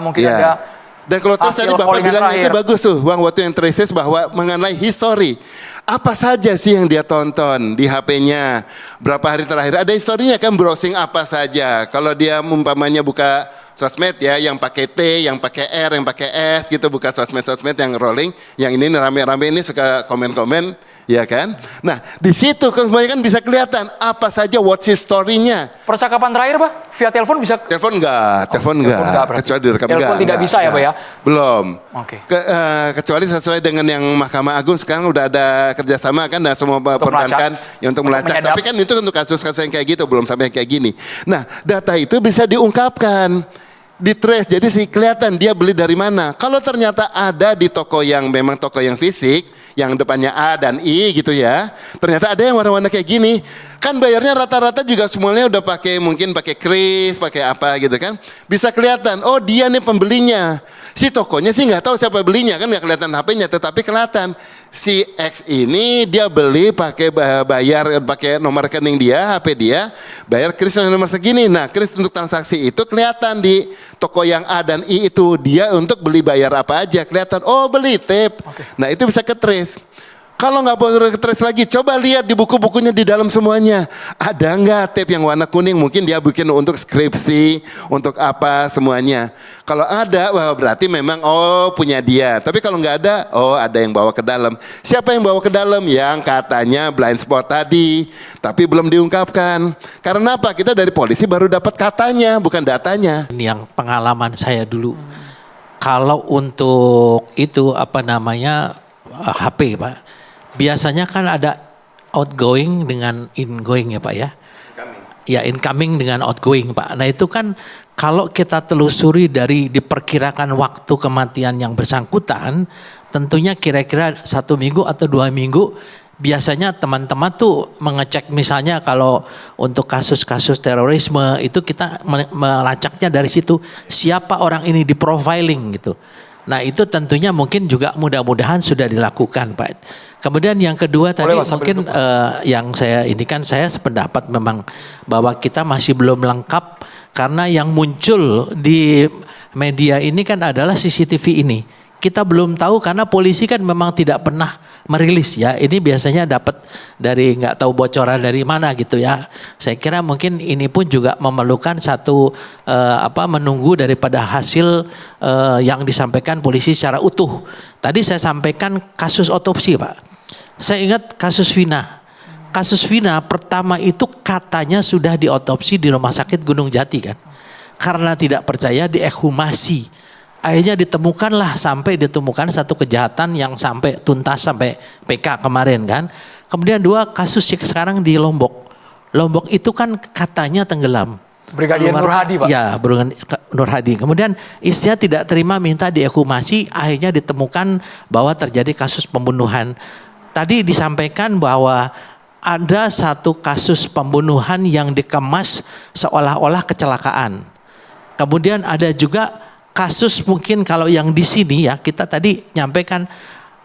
Mungkin ada. Dan kalau tadi Bapak bilang itu bagus tuh, Bang, waktu yang traces bahwa mengenai history. Apa saja sih yang dia tonton di HP-nya? Berapa hari terakhir? Ada historinya kan, browsing apa saja. Kalau dia umpamanya buka sosmed ya, yang pakai T, yang pakai R, yang pakai S gitu, buka sosmed-sosmed yang rolling, yang ini rame-rame ini suka komen-komen, ya kan? Nah, di situ semuanya kan bisa kelihatan apa saja watch history-nya. Percakapan terakhir, Pak, via telepon bisa? Telepon enggak, kecuali direkam enggak. Telepon tidak bisa ya, Pak ya? Belum. Oke. Kecuali sesuai dengan yang Mahkamah Agung sekarang udah ada kerjasama kan, dan semua perbankan yang untuk melacak. Tapi kan itu untuk kasus-kasus yang kayak gitu, belum sampai kayak gini. Nah, data itu bisa diungkapkan, ditrace, jadi sih kelihatan dia beli dari mana. Kalau ternyata ada di toko yang memang toko yang fisik, yang depannya A dan I gitu ya, ternyata ada yang warna-warna kayak gini, kan bayarnya rata-rata juga semuanya udah mungkin pakai kris, pakai apa gitu kan, bisa kelihatan, oh dia nih pembelinya. Si tokonya sih nggak tahu siapa belinya, kan nggak kelihatan HP-nya, tetapi kelihatan si X ini dia beli pakai bayar pakai nomor rekening dia, HP dia, bayar kris nomor segini. Nah, kris untuk transaksi itu kelihatan di toko yang A dan I itu, dia untuk beli bayar apa aja kelihatan. Oh, beli tape. Nah, itu bisa ke-trace. Kalau nggak boleh ke-trace lagi, coba lihat di buku-bukunya di dalam semuanya. Ada nggak tape yang warna kuning? Mungkin dia bikin untuk skripsi, untuk apa semuanya. Kalau ada, wah berarti memang punya dia. Tapi kalau nggak ada, ada yang bawa ke dalam. Siapa yang bawa ke dalam? Yang katanya blind spot tadi, tapi belum diungkapkan. Karena apa? Kita dari polisi baru dapat katanya, bukan datanya. Ini yang pengalaman saya dulu. Kalau untuk itu HP, Pak. Biasanya kan ada outgoing dengan ingoing ya, Pak ya. Ya, incoming dengan outgoing, Pak. Nah, itu kan kalau kita telusuri dari diperkirakan waktu kematian yang bersangkutan, tentunya kira-kira 1 minggu atau 2 minggu, biasanya teman-teman tuh mengecek, misalnya kalau untuk kasus-kasus terorisme itu kita melacaknya dari situ, siapa orang ini di profiling gitu. Nah, itu tentunya mungkin juga mudah-mudahan sudah dilakukan, Pak. Kemudian yang kedua tadi mungkin yang saya sependapat memang bahwa kita masih belum lengkap, karena yang muncul di media ini kan adalah CCTV ini. Kita belum tahu karena polisi kan memang tidak pernah merilis ya. Ini biasanya dapat dari nggak tahu bocoran dari mana gitu ya. Saya kira mungkin ini pun juga memerlukan satu menunggu daripada hasil yang disampaikan polisi secara utuh. Tadi saya sampaikan kasus otopsi Pak. Saya ingat kasus Vina. Kasus Vina pertama itu katanya sudah diotopsi di Rumah Sakit Gunung Jati kan. Karena tidak percaya diekshumasi. Akhirnya ditemukanlah satu kejahatan yang sampai tuntas sampai PK kemarin kan. Kemudian 2 kasus sekarang di Lombok. Lombok itu kan katanya tenggelam. Brigadir Nur Hadi Pak. Ya, Nur Hadi. Kemudian istrinya tidak terima minta diekshumasi, akhirnya ditemukan bahwa terjadi kasus pembunuhan. Tadi disampaikan bahwa ada satu kasus pembunuhan yang dikemas seolah-olah kecelakaan. Kemudian ada juga kasus mungkin kalau yang di sini ya kita tadi nyampaikan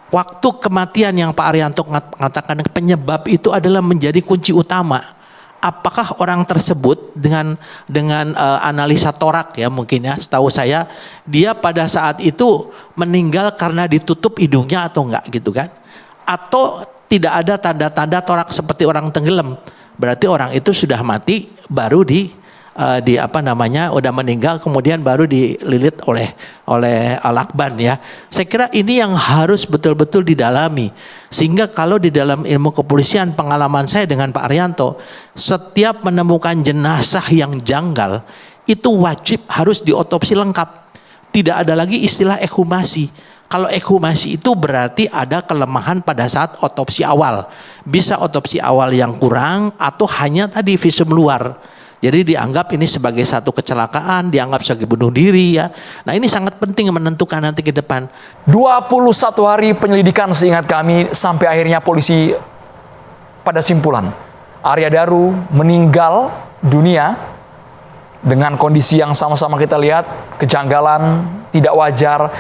waktu kematian yang Pak Arianto mengatakan penyebab itu adalah menjadi kunci utama. Apakah orang tersebut dengan analisa torak ya mungkin ya setahu saya dia pada saat itu meninggal karena ditutup hidungnya atau enggak gitu kan? Atau tidak ada tanda-tanda torak seperti orang tenggelam. Berarti orang itu sudah mati baru udah meninggal kemudian baru dililit oleh Al-Akban ya. Saya kira ini yang harus betul-betul didalami. Sehingga kalau di dalam ilmu kepolisian pengalaman saya dengan Pak Arianto, setiap menemukan jenazah yang janggal itu wajib harus diotopsi lengkap. Tidak ada lagi istilah ekshumasi. Kalau ekshumasi itu berarti ada kelemahan pada saat otopsi awal. Bisa otopsi awal yang kurang atau hanya tadi visum luar. Jadi dianggap ini sebagai satu kecelakaan, dianggap sebagai bunuh diri ya. Nah ini sangat penting menentukan nanti ke depan. 21 hari penyelidikan seingat kami sampai akhirnya polisi pada simpulan. Arya Daru meninggal dunia dengan kondisi yang sama-sama kita lihat, kejanggalan, tidak wajar.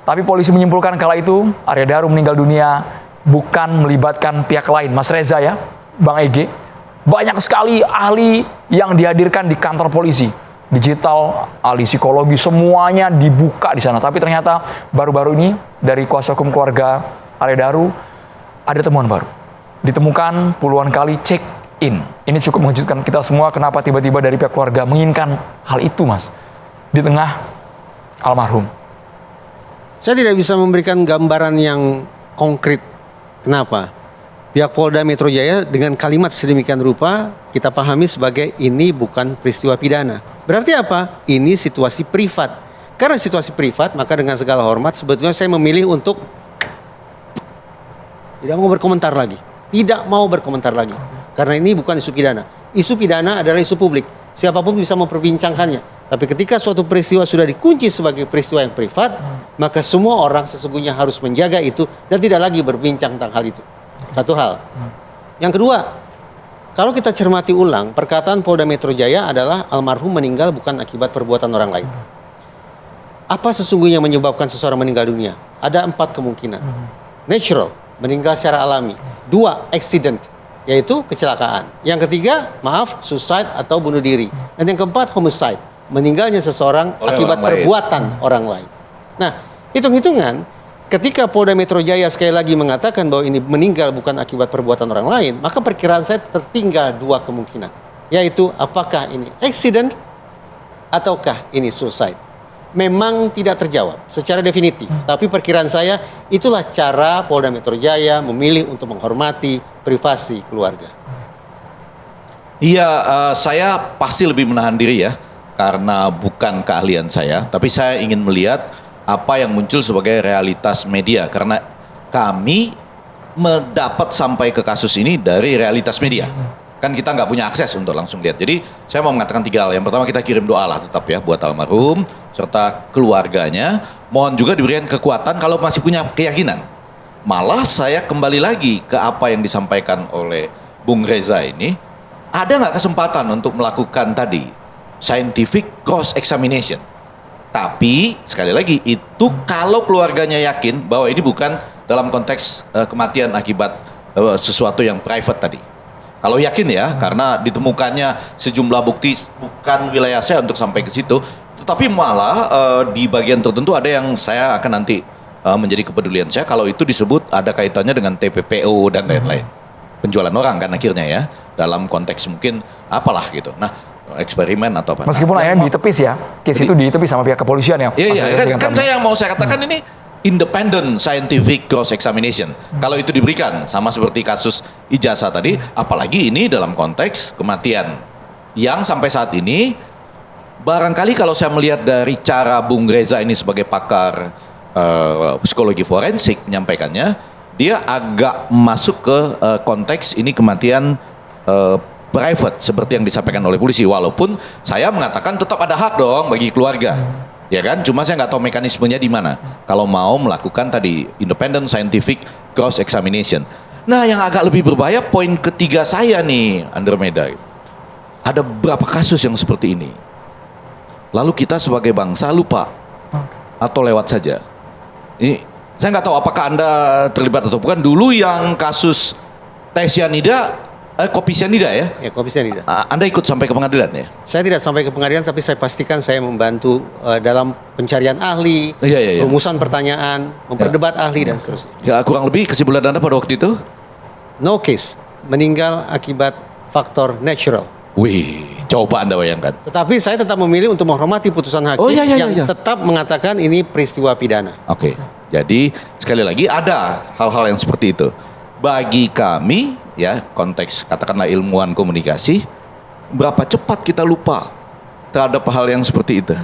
Tapi polisi menyimpulkan kala itu Arya Daru meninggal dunia bukan melibatkan pihak lain. Mas Reza ya, Bang Ege. Banyak sekali ahli yang dihadirkan di kantor polisi. Digital, ahli psikologi, semuanya dibuka di sana. Tapi ternyata baru-baru ini dari kuasa hukum keluarga Arya Daru ada temuan baru. Ditemukan puluhan kali check in. Ini cukup mengejutkan kita semua kenapa tiba-tiba dari pihak keluarga menginginkan hal itu Mas. Di tengah almarhum. Saya tidak bisa memberikan gambaran yang konkret. Kenapa? Pihak Polda Metro Jaya dengan kalimat sedemikian rupa kita pahami sebagai ini bukan peristiwa pidana. Berarti apa? Ini situasi privat. Karena situasi privat, maka dengan segala hormat sebetulnya saya memilih untuk tidak mau berkomentar lagi. Tidak mau berkomentar lagi. Karena ini bukan isu pidana. Isu pidana adalah isu publik. Siapapun bisa memperbincangkannya. Tapi ketika suatu peristiwa sudah dikunci sebagai peristiwa yang privat, maka semua orang sesungguhnya harus menjaga itu dan tidak lagi berbincang tentang hal itu. Satu hal. Yang kedua, kalau kita cermati ulang, perkataan Polda Metro Jaya adalah almarhum meninggal bukan akibat perbuatan orang lain. Apa sesungguhnya menyebabkan seseorang meninggal dunia? Ada 4 kemungkinan. Natural, meninggal secara alami. 2, accident, yaitu kecelakaan. Yang ketiga, suicide atau bunuh diri. Dan yang keempat, homicide, meninggalnya seseorang akibat perbuatan orang lain. Nah, hitung-hitungan, ketika Polda Metro Jaya sekali lagi mengatakan bahwa ini meninggal bukan akibat perbuatan orang lain, maka perkiraan saya tertinggal 2 kemungkinan. Yaitu apakah ini accident ataukah ini suicide. Memang tidak terjawab secara definitif. Tapi perkiraan saya itulah cara Polda Metro Jaya memilih untuk menghormati privasi keluarga. Iya, saya pasti lebih menahan diri ya. Karena bukan keahlian saya. Tapi saya ingin melihat apa yang muncul sebagai realitas media, karena kami mendapat sampai ke kasus ini dari realitas media. Kan kita nggak punya akses untuk langsung lihat. Jadi saya mau mengatakan 3 hal. Yang pertama, kita kirim doa lah tetap ya buat almarhum serta keluarganya. Mohon juga diberikan kekuatan kalau masih punya keyakinan. Malah saya kembali lagi ke apa yang disampaikan oleh Bung Reza ini. Ada nggak kesempatan untuk melakukan tadi scientific cross examination? Tapi sekali lagi itu kalau keluarganya yakin bahwa ini bukan dalam konteks kematian akibat sesuatu yang private tadi. Kalau yakin ya, karena ditemukannya sejumlah bukti bukan wilayah saya untuk sampai ke situ. Tetapi malah di bagian tertentu ada yang saya akan nanti menjadi kepedulian saya kalau itu disebut ada kaitannya dengan TPPO dan lain-lain. Penjualan orang kan akhirnya ya, dalam konteks mungkin apalah gitu. Nah, eksperimen atau apa. Meskipun akhirnya ditepis ya, case itu ditepis sama pihak kepolisian ya. Iya, kan saya yang mau saya katakan ini independent scientific cross examination. Kalau itu diberikan sama seperti kasus ijazah tadi, apalagi ini dalam konteks kematian yang sampai saat ini barangkali kalau saya melihat dari cara Bung Reza ini sebagai pakar psikologi forensik menyampaikannya, dia agak masuk ke konteks ini kematian private seperti yang disampaikan oleh polisi, walaupun saya mengatakan tetap ada hak dong bagi keluarga, ya kan? Cuma saya nggak tahu mekanismenya di mana kalau mau melakukan tadi independent scientific cross examination. Nah, yang agak lebih berbahaya poin ketiga saya nih, Andromeda, ada berapa kasus yang seperti ini lalu kita sebagai bangsa lupa atau lewat saja. Ini saya nggak tahu apakah Anda terlibat atau bukan. Dulu yang kasus teh sianida, kopi sianida ya? Ya, kopi sianida. Anda ikut sampai ke pengadilan ya? Saya tidak sampai ke pengadilan, tapi saya pastikan saya membantu dalam pencarian ahli, rumusan pertanyaan, memperdebat ahli dan seterusnya. Ya, kurang lebih kesimpulan Anda pada waktu itu? No case, meninggal akibat faktor natural. Wih, coba Anda bayangkan. Tetapi saya tetap memilih untuk menghormati putusan hakim yang tetap mengatakan ini peristiwa pidana. Oke, jadi sekali lagi ada hal-hal yang seperti itu. Bagi kami, ya konteks katakanlah ilmuwan komunikasi, berapa cepat kita lupa terhadap hal yang seperti itu.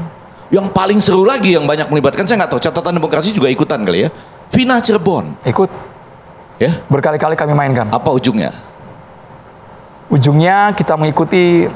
Yang paling seru lagi yang banyak melibatkan, saya nggak tahu, catatan demokrasi juga ikutan kali ya. Vina Cirebon. Ikut. Ya. Berkali-kali kami mainkan. Apa ujungnya? Ujungnya kita mengikuti,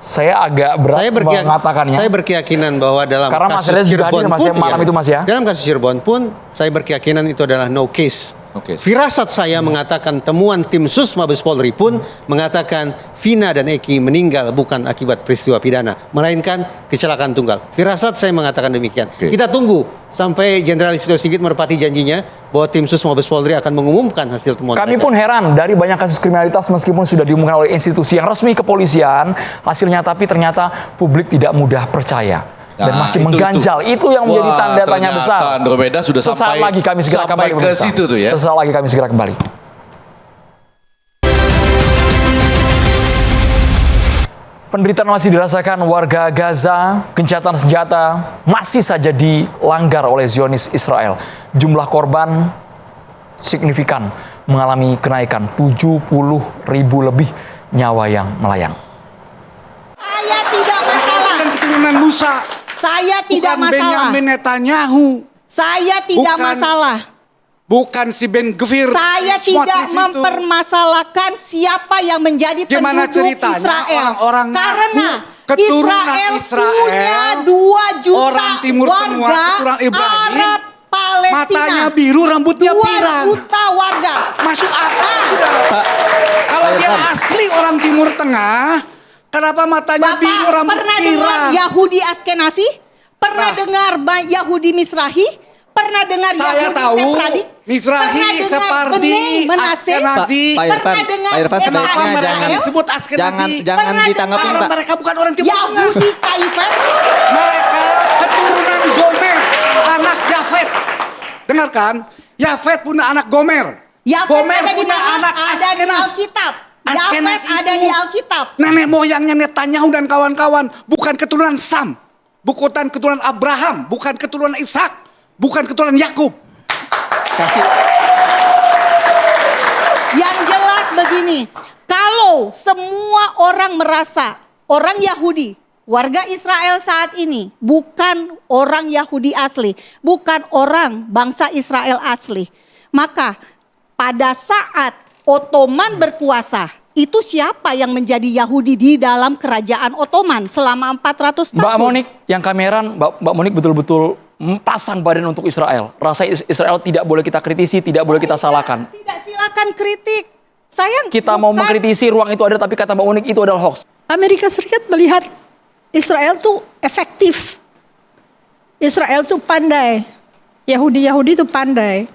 saya agak berat mengatakannya. Saya berkeyakinan bahwa dalam karena kasus Cirebon pun, malam itu Mas ya. Dalam kasus Cirebon pun saya berkeyakinan itu adalah no case. Firasat saya mengatakan temuan tim Sus Mabes Polri pun mengatakan Vina dan Eki meninggal bukan akibat peristiwa pidana, melainkan kecelakaan tunggal. Firasat saya mengatakan demikian. Kita tunggu sampai Jenderal Listio Sigit merepati janjinya bahwa tim Sus Mabes Polri akan mengumumkan hasil temuan. Kami pun heran dari banyak kasus kriminalitas meskipun sudah diumumkan oleh institusi yang resmi kepolisian hasilnya, tapi ternyata publik tidak mudah percaya. Dan masih mengganjal. Itu yang menjadi tanda tanya besar. Andromeda sudah Sesaat lagi kami segera kembali ke situ tuh ya. Sesaat lagi kami segera kembali. Penderitaan masih dirasakan warga Gaza, gencatan senjata masih saja dilanggar oleh Zionis Israel. Jumlah korban signifikan mengalami kenaikan 70.000 lebih nyawa yang melayang. Saya tidak masalah. Keturunan Musa. Saya tidak bukan masalah. Benyamin Netanyahu. Saya tidak masalah. Bukan si Ben Gvir. Saya tidak mempermasalahkan siapa yang menjadi penduduk Israel. Orang-orang karena keturunan Israel punya 2 juta orang Timur Tengah, keturunan Ibrahim, Arab Palestina. Matanya biru, rambutnya pirang. 2 juta warga. Masuk akal sudah. Kalau dia asli orang Timur Tengah, kenapa matanya biru, rambut pernah pirang? dengar Yahudi Askenazi? Pernah dengar Yahudi Misrahi? Pernah dengar Saya Yahudi tahu Sephardi? Misrahi, Separdi, Askenazi. Pernah dengar kenapa mereka disebut Askenazi? Jangan ditanggapin, Pak. Mereka bukan orang Timur Tengah. Yahudi Kaifet. Mereka keturunan Gomer, anak Yafet. Dengarkan, Yafet punya anak Gomer. Gomer punya anak ada di Alkitab. Yafet ada di Alkitab. Nenek moyangnya Netanyahu dan kawan-kawan bukan keturunan Sam, bukan keturunan Abraham, bukan keturunan Ishak, bukan keturunan Yakub. Yang jelas begini, kalau semua orang merasa orang Yahudi, warga Israel saat ini bukan orang Yahudi asli, bukan orang bangsa Israel asli, maka pada saat Ottoman berkuasa, itu siapa yang menjadi Yahudi di dalam kerajaan Ottoman selama 400 tahun? Mbak Monik, yang kameran, Mbak Monik betul-betul pasang badan untuk Israel. Rasa Israel tidak boleh kita kritisi, tidak boleh kita salahkan. Tidak, silakan kritik. Kita mau mengkritisi, ruang itu ada, tapi kata Mbak Monik itu adalah hoax. Amerika Serikat melihat Israel tuh efektif. Israel tuh pandai. Yahudi itu pandai.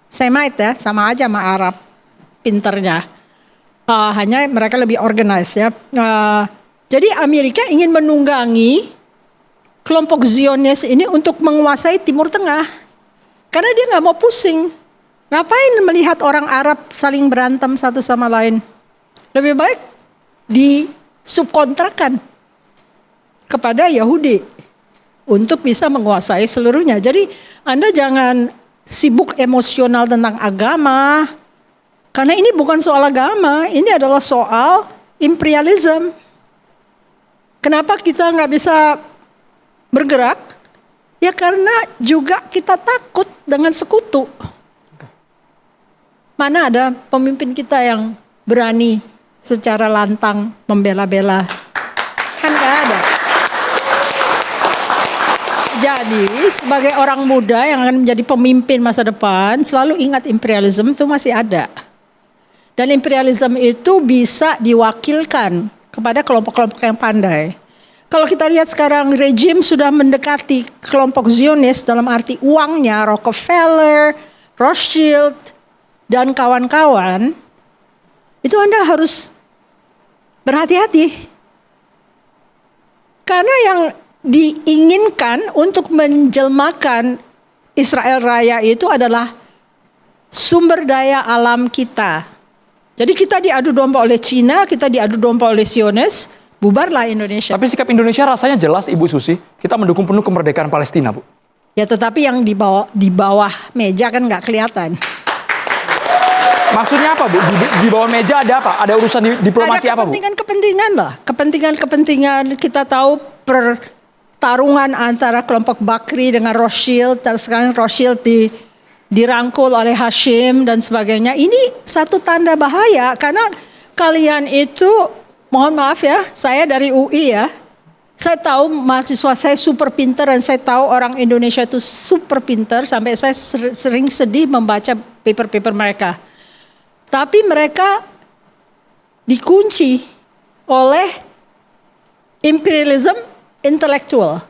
Semite ya, sama aja sama Arab. Pinternya. Hanya mereka lebih organized ya. Jadi Amerika ingin menunggangi kelompok Zionis ini untuk menguasai Timur Tengah. Karena dia nggak mau pusing. Ngapain melihat orang Arab saling berantem satu sama lain? Lebih baik disubkontrakan kepada Yahudi untuk bisa menguasai seluruhnya. Jadi Anda jangan sibuk emosional tentang agama. Karena ini bukan soal agama, ini adalah soal imperialism. Kenapa kita nggak bisa bergerak? Ya karena juga kita takut dengan sekutu. Mana ada pemimpin kita yang berani secara lantang membela-bela? Kan nggak ada. Jadi sebagai orang muda yang akan menjadi pemimpin masa depan, selalu ingat imperialisme itu masih ada. Dan imperialisme itu bisa diwakilkan kepada kelompok-kelompok yang pandai. Kalau kita lihat sekarang rejim sudah mendekati kelompok Zionis dalam arti uangnya, Rockefeller, Rothschild, dan kawan-kawan, itu Anda harus berhati-hati. Karena yang diinginkan untuk menjelmakan Israel Raya itu adalah sumber daya alam kita. Jadi kita diadu domba oleh Cina, kita diadu domba oleh Zionis, bubarlah Indonesia. Tapi sikap Indonesia rasanya jelas, Ibu Susi. Kita mendukung penuh kemerdekaan Palestina, Bu. Ya tetapi yang di bawah meja kan nggak kelihatan. Maksudnya apa, Bu? Di bawah meja ada apa? Ada urusan diplomasi apa, Bu? Kepentingan lah. Kepentingan kita tahu pertarungan antara kelompok Bakri dengan Rothschild, dan sekarang Rothschild dirangkul oleh Hashim dan sebagainya. Ini satu tanda bahaya karena kalian itu, mohon maaf ya, saya dari UI ya. Saya tahu mahasiswa saya super pinter dan saya tahu orang Indonesia itu super pinter sampai saya sering sedih membaca paper-paper mereka. Tapi mereka dikunci oleh imperialism intelektual.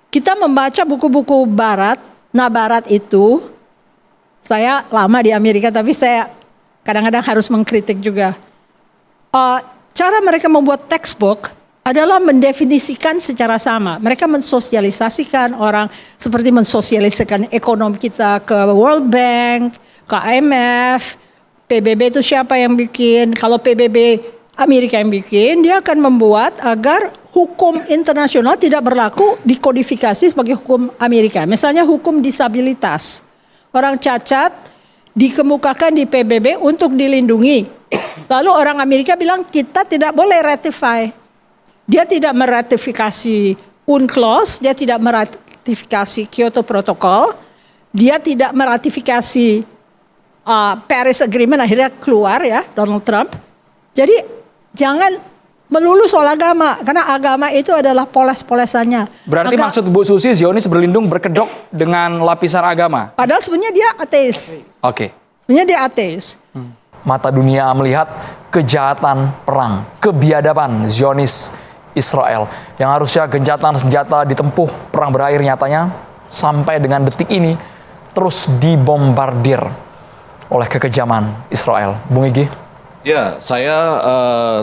Kita membaca buku-buku Barat, nah Barat itu, saya lama di Amerika tapi saya kadang-kadang harus mengkritik juga. Cara mereka membuat textbook adalah mendefinisikan secara sama. Mereka mensosialisasikan orang seperti mensosialisasikan ekonomi kita ke World Bank, ke IMF, PBB itu siapa yang bikin? Kalau PBB Amerika yang bikin, dia akan membuat agar hukum internasional tidak berlaku dikodifikasi sebagai hukum Amerika. Misalnya hukum disabilitas. Orang cacat dikemukakan di PBB untuk dilindungi. Lalu orang Amerika bilang kita tidak boleh ratify. Dia tidak meratifikasi UNCLOS, dia tidak meratifikasi Kyoto Protocol, dia tidak meratifikasi Paris Agreement, akhirnya keluar ya Donald Trump. Jadi jangan melulu soal agama, karena agama itu adalah poles-polesannya. Berarti maksud Bu Susi, Zionis berlindung berkedok dengan lapisan agama? Padahal sebenarnya dia ateis. Oke. Sebenarnya dia ateis. Mata dunia melihat kejahatan perang, kebiadaban Zionis Israel. Yang harusnya gencatan senjata ditempuh, perang berakhir nyatanya sampai dengan detik ini terus dibombardir oleh kekejaman Israel. Bung Igi? Ya, saya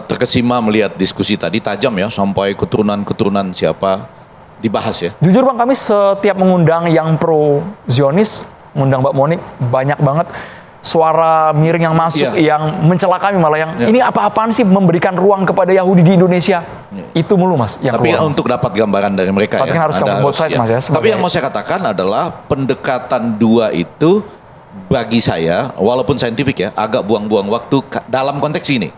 terkesima melihat diskusi tadi, tajam ya, sampai keturunan-keturunan siapa dibahas ya. Jujur Bang, kami setiap mengundang yang pro Zionis, mengundang Mbak Monik, banyak banget suara miring yang masuk, yang mencela kami malah yang ini apa-apaan sih memberikan ruang kepada Yahudi di Indonesia. Itu mulu Mas. Yang tapi keluar, untuk dapat gambaran dari mereka tapi ya. Harus kamu both side, Mas, ya, tapi yang mau saya katakan adalah pendekatan dua itu bagi saya, walaupun saintifik ya, agak buang-buang waktu dalam konteks ini.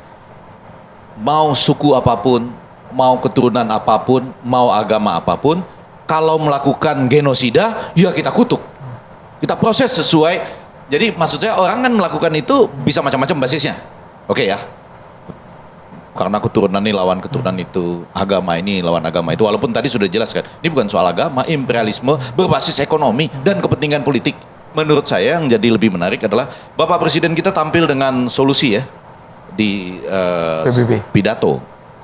Mau suku apapun, mau keturunan apapun, mau agama apapun, kalau melakukan genosida, ya kita kutuk. Kita proses sesuai. Jadi maksud saya orang kan melakukan itu bisa macam-macam basisnya. Oke ya. Karena keturunan ini lawan keturunan itu, agama ini lawan agama itu. Walaupun tadi sudah jelas kan, ini bukan soal agama, imperialisme berbasis ekonomi dan kepentingan politik. Menurut saya yang jadi lebih menarik adalah Bapak Presiden kita tampil dengan solusi ya di pidato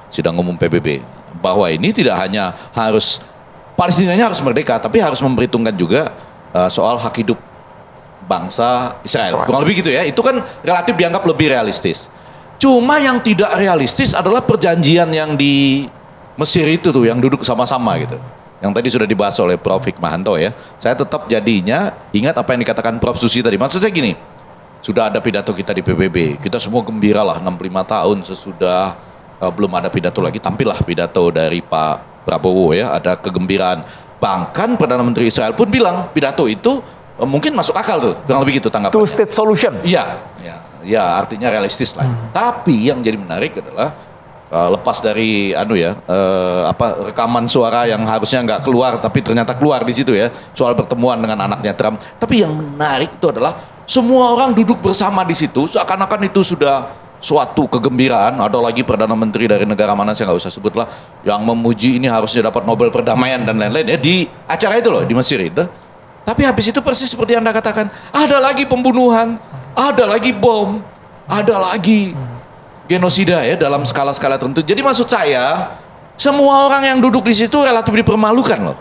sidang umum PBB, bahwa ini tidak hanya harus Palestinanya harus merdeka, tapi harus memperhitungkan juga soal hak hidup bangsa Israel. Kurang lebih gitu ya. Itu kan relatif dianggap lebih realistis. Cuma yang tidak realistis adalah perjanjian yang di Mesir itu tuh, yang duduk sama-sama gitu. yang tadi sudah dibahas oleh Prof. Hikmahanto ya, saya tetap jadinya ingat apa yang dikatakan Prof. Susi tadi. Maksud saya gini, sudah ada pidato kita di PBB, kita semua gembira lah 65 tahun sesudah belum ada pidato lagi, tampillah pidato dari Pak Prabowo ya, ada kegembiraan. Bahkan Perdana Menteri Israel pun bilang pidato itu mungkin masuk akal tuh, kurang lebih gitu tanggapan. Two state solution. Iya, ya artinya realistis lah. Tapi yang jadi menarik adalah lepas dari rekaman suara yang harusnya nggak keluar tapi ternyata keluar di situ ya, soal pertemuan dengan anaknya Trump. Tapi yang menarik itu adalah semua orang duduk bersama di situ seakan-akan itu sudah suatu kegembiraan. Ada lagi Perdana Menteri dari negara mana saya nggak usah sebut lah, yang memuji ini harusnya dapat Nobel perdamaian dan lain-lain ya di acara itu loh di Mesir itu. Tapi habis itu persis seperti Anda katakan, ada lagi pembunuhan, ada lagi bom, ada lagi genosida ya dalam skala-skala tertentu. Jadi maksud saya, semua orang yang duduk di situ relatif dipermalukan loh.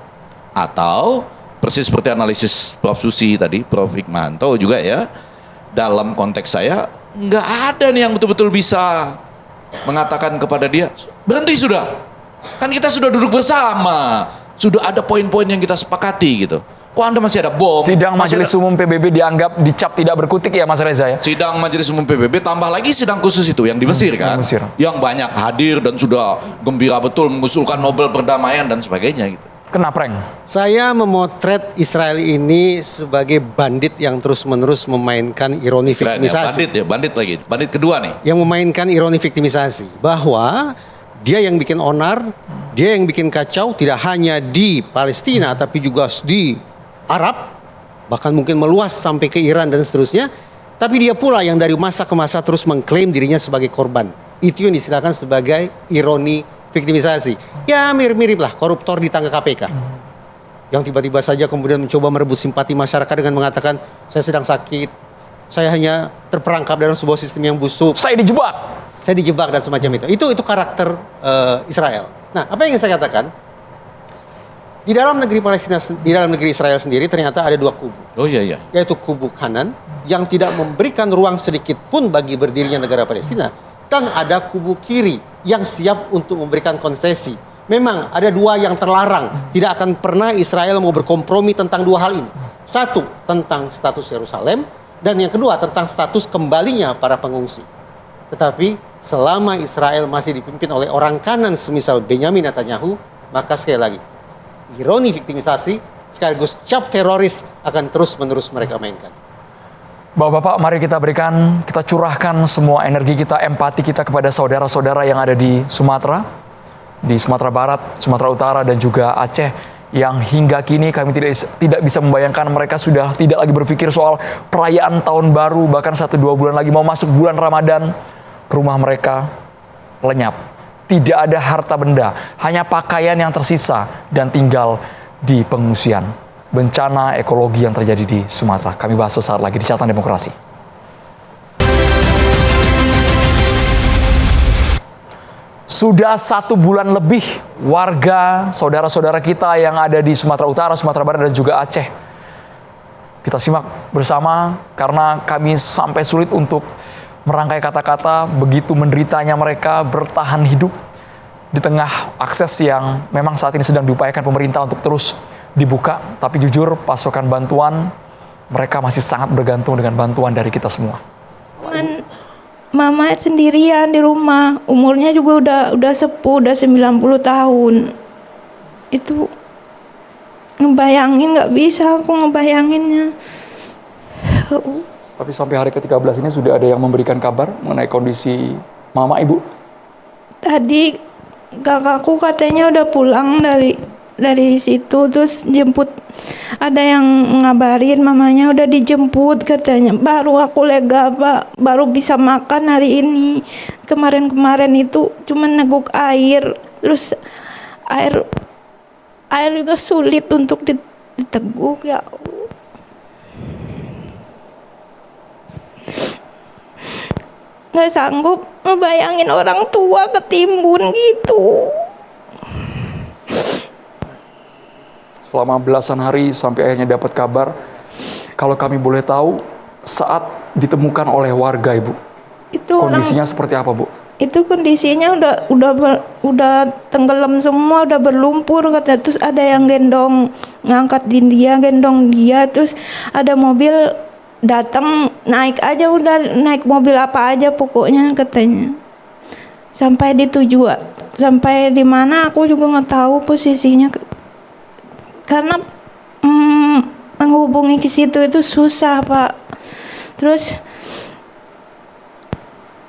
Atau persis seperti analisis Prof. Susi tadi, Prof. Hikmahanto juga ya, dalam konteks saya nggak ada nih yang betul-betul bisa mengatakan kepada dia, berhenti sudah, kan kita sudah duduk bersama, sudah ada poin-poin yang kita sepakati gitu. Kok Anda masih ada bom? Sidang Majelis Umum PBB dianggap dicap tidak berkutik ya Mas Reza ya? Sidang Majelis Umum PBB tambah lagi sidang khusus itu yang di Mesir kan? Mesir. Yang banyak hadir dan sudah gembira betul mengusulkan Nobel perdamaian dan sebagainya gitu. Kenapa, Reng? Saya memotret Israel ini sebagai bandit yang terus-menerus memainkan ironi viktimisasi. Bandit lagi. Bandit kedua nih. Yang memainkan ironi viktimisasi. Bahwa dia yang bikin onar, dia yang bikin kacau tidak hanya di Palestina tapi juga di Arab, bahkan mungkin meluas sampai ke Iran dan seterusnya. Tapi dia pula yang dari masa ke masa terus mengklaim dirinya sebagai korban. Itu yang disilakan sebagai ironi viktimisasi. Ya mirip-mirip lah koruptor ditangkap KPK. Yang tiba-tiba saja kemudian mencoba merebut simpati masyarakat dengan mengatakan, saya sedang sakit, saya hanya terperangkap dalam sebuah sistem yang busuk. Saya dijebak dan semacam itu. Itu karakter Israel. Nah, apa yang ingin saya katakan? Di dalam negeri Palestina, di dalam negeri Israel sendiri ternyata ada dua kubu. Oh iya. Yaitu kubu kanan yang tidak memberikan ruang sedikit pun bagi berdirinya negara Palestina, dan ada kubu kiri yang siap untuk memberikan konsesi. Memang ada dua yang terlarang. Tidak akan pernah Israel mau berkompromi tentang dua hal ini. Satu, tentang status Yerusalem, dan yang kedua tentang status kembalinya para pengungsi. Tetapi selama Israel masih dipimpin oleh orang kanan semisal Benyamin Netanyahu, maka sekali lagi ironi viktimisasi sekaligus cap teroris akan terus-menerus mereka mainkan. Bapak-bapak, mari kita curahkan semua energi kita, empati kita kepada saudara-saudara yang ada di Sumatera Barat, Sumatera Utara, dan juga Aceh, yang hingga kini kami tidak bisa membayangkan mereka sudah tidak lagi berpikir soal perayaan tahun baru, bahkan 1-2 bulan lagi mau masuk bulan Ramadan, rumah mereka lenyap. Tidak ada harta benda, hanya pakaian yang tersisa dan tinggal di pengungsian. Bencana ekologi yang terjadi di Sumatera. Kami bahas sesaat lagi di Catatan Demokrasi. Sudah 1 bulan lebih warga, saudara-saudara kita yang ada di Sumatera Utara, Sumatera Barat, dan juga Aceh. Kita simak bersama karena kami sampai sulit untuk merangkai kata-kata, begitu menderitanya mereka bertahan hidup di tengah akses yang memang saat ini sedang diupayakan pemerintah untuk terus dibuka. Tapi jujur, pasokan bantuan mereka masih sangat bergantung dengan bantuan dari kita semua. Mama sendirian di rumah, umurnya juga udah sepuh, udah 90 tahun. Itu ngebayangin, nggak bisa aku ngebayanginnya. Tapi sampai hari ke-13 ini sudah ada yang memberikan kabar mengenai kondisi mama, ibu? Tadi kakakku katanya udah pulang dari situ, terus jemput, ada yang ngabarin mamanya udah dijemput katanya. Baru aku lega, Pak, baru bisa makan hari ini. Kemarin itu cuma neguk air, terus air juga sulit untuk diteguk, ya. Nggak sanggup ngebayangin orang tua ketimbun gitu. Selama belasan hari sampai akhirnya dapat kabar. Kalau kami boleh tahu, saat ditemukan oleh warga, Ibu, itu kondisinya seperti apa, Bu? itu kondisinya udah tenggelam semua, udah berlumpur katanya. Terus ada yang ngangkatin dia, gendong dia, terus ada mobil datang, naik aja, udah naik mobil apa aja pokoknya katanya. Sampai di tujuan, sampai di mana aku juga nggak tahu posisinya, karena menghubungi ke situ itu susah, Pak. Terus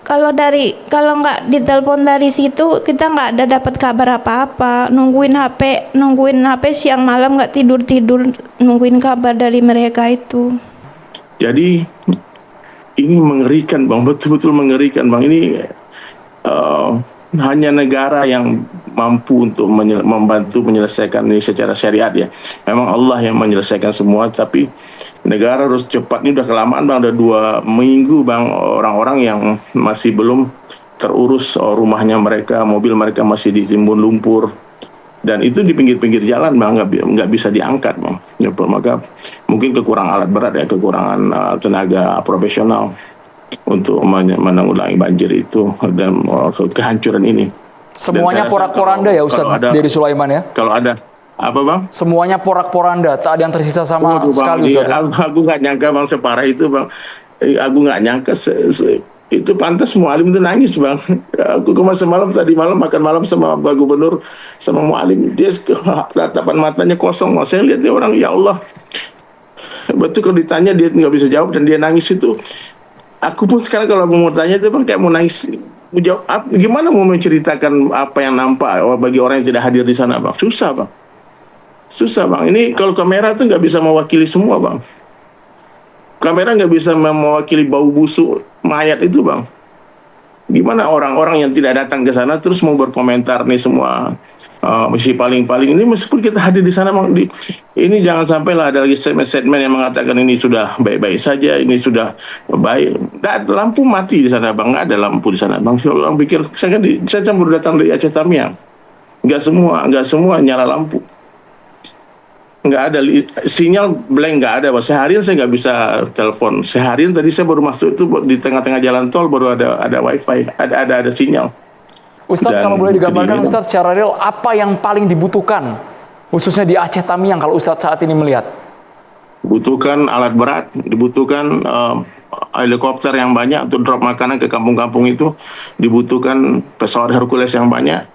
kalau nggak ditelepon dari situ, kita nggak ada dapat kabar apa-apa. Nungguin HP siang malam, nggak tidur nungguin kabar dari mereka itu. Jadi ini mengerikan, Bang, betul-betul mengerikan, Bang. Ini hanya negara yang mampu untuk membantu menyelesaikan ini secara syariat ya. Memang Allah yang menyelesaikan semua, tapi negara harus cepat. Ini udah kelamaan, Bang, udah 2 minggu, Bang, orang-orang yang masih belum terurus rumahnya mereka, mobil mereka masih ditimbun lumpur, dan itu di pinggir-pinggir jalan, Bang, nggak bisa diangkat, Bang. Ya, maka mungkin kekurangan alat berat ya, kekurangan tenaga profesional untuk menanggulangi banjir itu dan kehancuran ini. Semuanya porak-poranda ya, Ustadz Dedi Sulaiman ya? Kalau ada apa, Bang? Semuanya porak-poranda, tak ada yang tersisa sama sekali, Ustadz. Aku nggak nyangka, Bang, separah itu, Bang. Aku nggak nyangka itu pantas mualim itu nangis, Bang. Aku semalam, tadi malam makan malam sama Pak Gubernur sama mualim, dia tatapan matanya kosong, Bang. Saya lihat dia orang, ya Allah. Betul, kalau ditanya dia nggak bisa jawab dan dia nangis itu. Aku pun sekarang kalau mau tanya itu, Bang, kayak mau nangis. Gimana mau menceritakan apa yang nampak bagi orang yang tidak hadir di sana, Bang? Susah, Bang. Susah, Bang. Ini kalau kamera tuh nggak bisa mewakili semua, Bang. Kamera nggak bisa mewakili bau busuk mayat itu, Bang. Gimana orang-orang yang tidak datang ke sana terus mau berkomentar nih semua si paling-paling ini, meskipun kita hadir di sana, Bang, ini jangan sampai lah ada lagi statement-statement yang mengatakan ini sudah baik-baik saja, ini sudah baik. Nggak, lampu mati di sana, Bang, nggak ada lampu di sana, Bang. Orang pikir saya baru datang dari Aceh Tamiang, nggak semua nyala lampu, nggak ada sinyal, blank, nggak ada, Bang. Seharian saya nggak bisa telepon. Seharian tadi saya baru masuk itu di tengah-tengah jalan tol baru ada wifi, ada sinyal. Ustadz, kalau boleh digambarkan, Ustadz, secara real apa yang paling dibutuhkan khususnya di Aceh Tamiang kalau Ustadz saat ini melihat? Dibutuhkan alat berat, dibutuhkan helikopter yang banyak untuk drop makanan ke kampung-kampung itu, dibutuhkan pesawat Hercules yang banyak.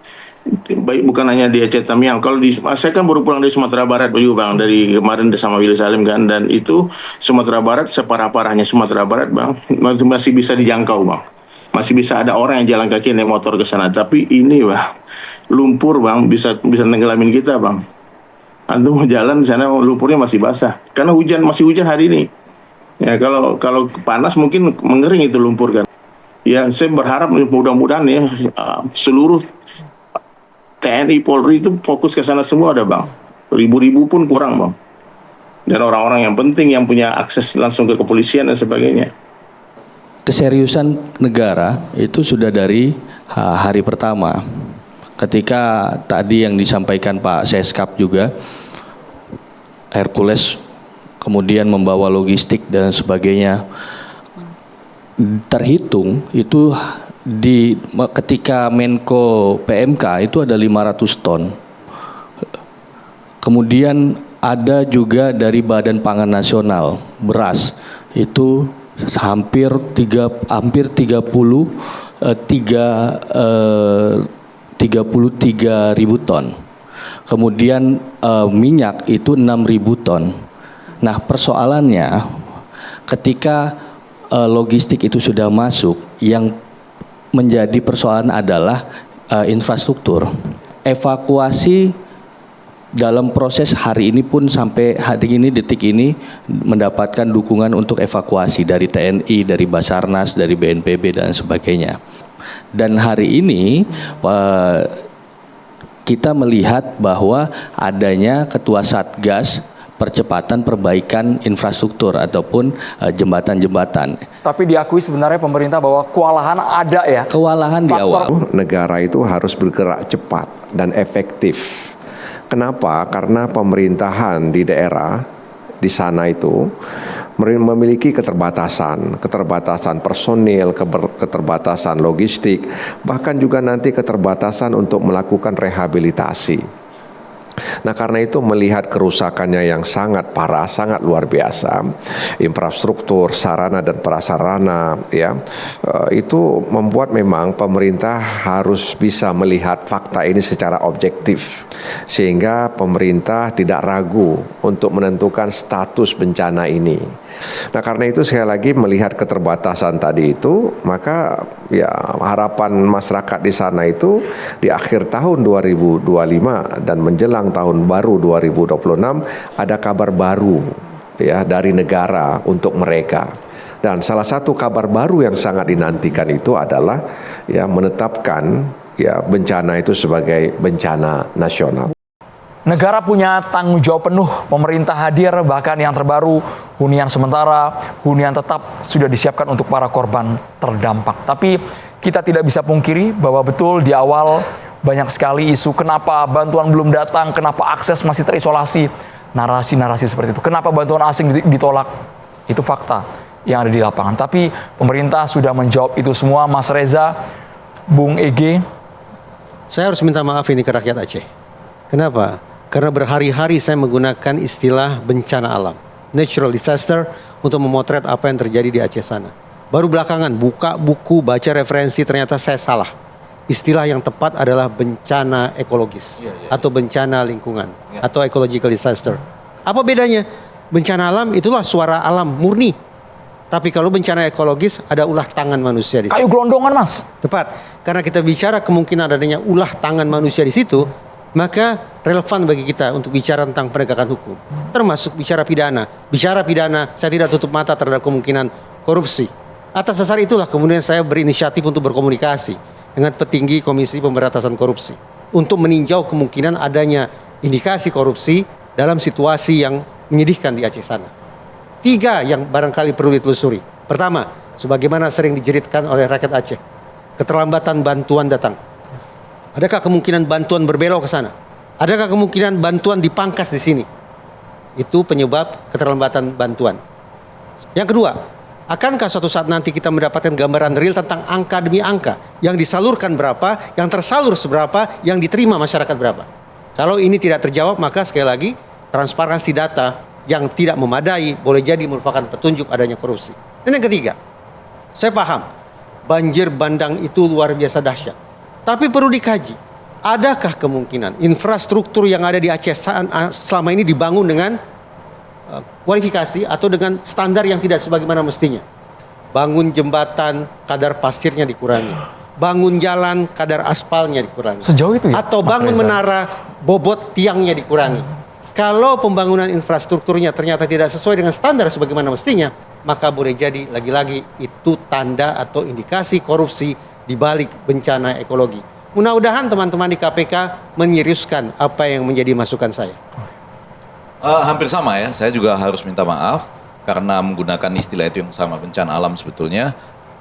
Baik, bukan hanya di Aceh Tamiang. Kalau saya kan baru pulang dari Sumatera Barat, Bang, dari kemarin sama Willy Salim kan, dan itu Sumatera Barat, separah-parahnya Sumatera Barat, Bang, masih bisa dijangkau, Bang. Masih bisa ada orang yang jalan kaki naik motor ke sana. Tapi ini, Bang, lumpur, Bang, bisa nenggelamin kita, Bang. Antum mau jalan di sana lumpurnya masih basah. Karena masih hujan hari ini. Ya, kalau panas mungkin mengering itu lumpur kan. Ya, saya berharap mudah-mudahan ya seluruh TNI Polri itu fokus ke sana semua ada, Bang. Ribu-ribu pun kurang, Bang. Dan orang-orang yang penting yang punya akses langsung ke kepolisian dan sebagainya. Keseriusan negara itu sudah dari hari pertama. Ketika tadi yang disampaikan Pak Seskap juga, Hercules kemudian membawa logistik dan sebagainya, terhitung itu ketika Menko PMK itu ada 500 ton. Kemudian ada juga dari Badan Pangan Nasional beras itu hampir 33.000 ton. Kemudian minyak itu 6.000 ton. Nah, persoalannya ketika logistik itu sudah masuk, yang menjadi persoalan adalah infrastruktur. Evakuasi dalam proses hari ini pun sampai hari ini, detik ini, mendapatkan dukungan untuk evakuasi dari TNI, dari Basarnas, dari BNPB dan sebagainya. Dan hari ini kita melihat bahwa adanya Ketua Satgas percepatan perbaikan infrastruktur ataupun jembatan-jembatan. Tapi diakui sebenarnya pemerintah bahwa kewalahan ada ya? Kewalahan di awal. Negara itu harus bergerak cepat dan efektif. Kenapa? Karena pemerintahan di daerah di sana itu memiliki keterbatasan personil, keterbatasan logistik, bahkan juga nanti keterbatasan untuk melakukan rehabilitasi. Nah, karena itu melihat kerusakannya yang sangat parah, sangat luar biasa, infrastruktur, sarana dan prasarana, ya, itu membuat memang pemerintah harus bisa melihat fakta ini secara objektif, sehingga pemerintah tidak ragu untuk menentukan status bencana ini. Nah, karena itu sekali lagi melihat keterbatasan tadi itu, maka ya harapan masyarakat di sana itu di akhir tahun 2025 dan menjelang tahun baru 2026 ada kabar baru ya dari negara untuk mereka. Dan salah satu kabar baru yang sangat dinantikan itu adalah ya menetapkan ya bencana itu sebagai bencana nasional. Negara punya tanggung jawab penuh, pemerintah hadir, bahkan yang terbaru hunian sementara, hunian tetap sudah disiapkan untuk para korban terdampak. Tapi kita tidak bisa pungkiri bahwa betul di awal banyak sekali isu kenapa bantuan belum datang, kenapa akses masih terisolasi, narasi-narasi seperti itu. Kenapa bantuan asing ditolak? Itu fakta yang ada di lapangan. Tapi pemerintah sudah menjawab itu semua. Mas Reza, Bung Ege. Saya harus minta maaf ini ke rakyat Aceh. Kenapa? Karena berhari-hari saya menggunakan istilah bencana alam, natural disaster, untuk memotret apa yang terjadi di Aceh sana. Baru belakangan buka buku, baca referensi, ternyata saya salah. Istilah yang tepat adalah bencana ekologis atau bencana lingkungan atau ecological disaster. Apa bedanya? Bencana alam itulah suara alam murni. Tapi kalau bencana ekologis ada ulah tangan manusia di situ. Kayu gelondongan, Mas. Tepat. Karena kita bicara kemungkinan adanya ulah tangan manusia di situ, maka relevan bagi kita untuk bicara tentang penegakan hukum, termasuk bicara pidana. Bicara pidana, saya tidak tutup mata terhadap kemungkinan korupsi. Atas dasar itulah kemudian saya berinisiatif untuk berkomunikasi dengan petinggi Komisi Pemberantasan Korupsi untuk meninjau kemungkinan adanya indikasi korupsi dalam situasi yang menyedihkan di Aceh sana. 3 yang barangkali perlu ditelusuri. Pertama, sebagaimana sering dijeritkan oleh rakyat Aceh, keterlambatan bantuan datang. Adakah kemungkinan bantuan berbelok ke sana? Adakah kemungkinan bantuan dipangkas di sini? Itu penyebab keterlambatan bantuan. Yang kedua, akankah suatu saat nanti kita mendapatkan gambaran real tentang angka demi angka, yang disalurkan berapa, yang tersalur seberapa, yang diterima masyarakat berapa? Kalau ini tidak terjawab, maka sekali lagi transparansi data yang tidak memadai boleh jadi merupakan petunjuk adanya korupsi. Dan yang ketiga, saya paham banjir bandang itu luar biasa dahsyat. Tapi perlu dikaji, adakah kemungkinan infrastruktur yang ada di Aceh selama ini dibangun dengan kualifikasi atau dengan standar yang tidak sebagaimana mestinya? Bangun jembatan, kadar pasirnya dikurangi. Bangun jalan, kadar aspalnya dikurangi. Sejauh itu ya? Atau bangun menara, bobot tiangnya dikurangi. Kalau pembangunan infrastrukturnya ternyata tidak sesuai dengan standar sebagaimana mestinya, maka boleh jadi lagi-lagi itu tanda atau indikasi korupsi di balik bencana ekologi. Mudah-mudahan teman-teman di KPK menyeriuskan apa yang menjadi masukan saya. Hampir sama ya, saya juga harus minta maaf karena menggunakan istilah itu yang sama, bencana alam sebetulnya.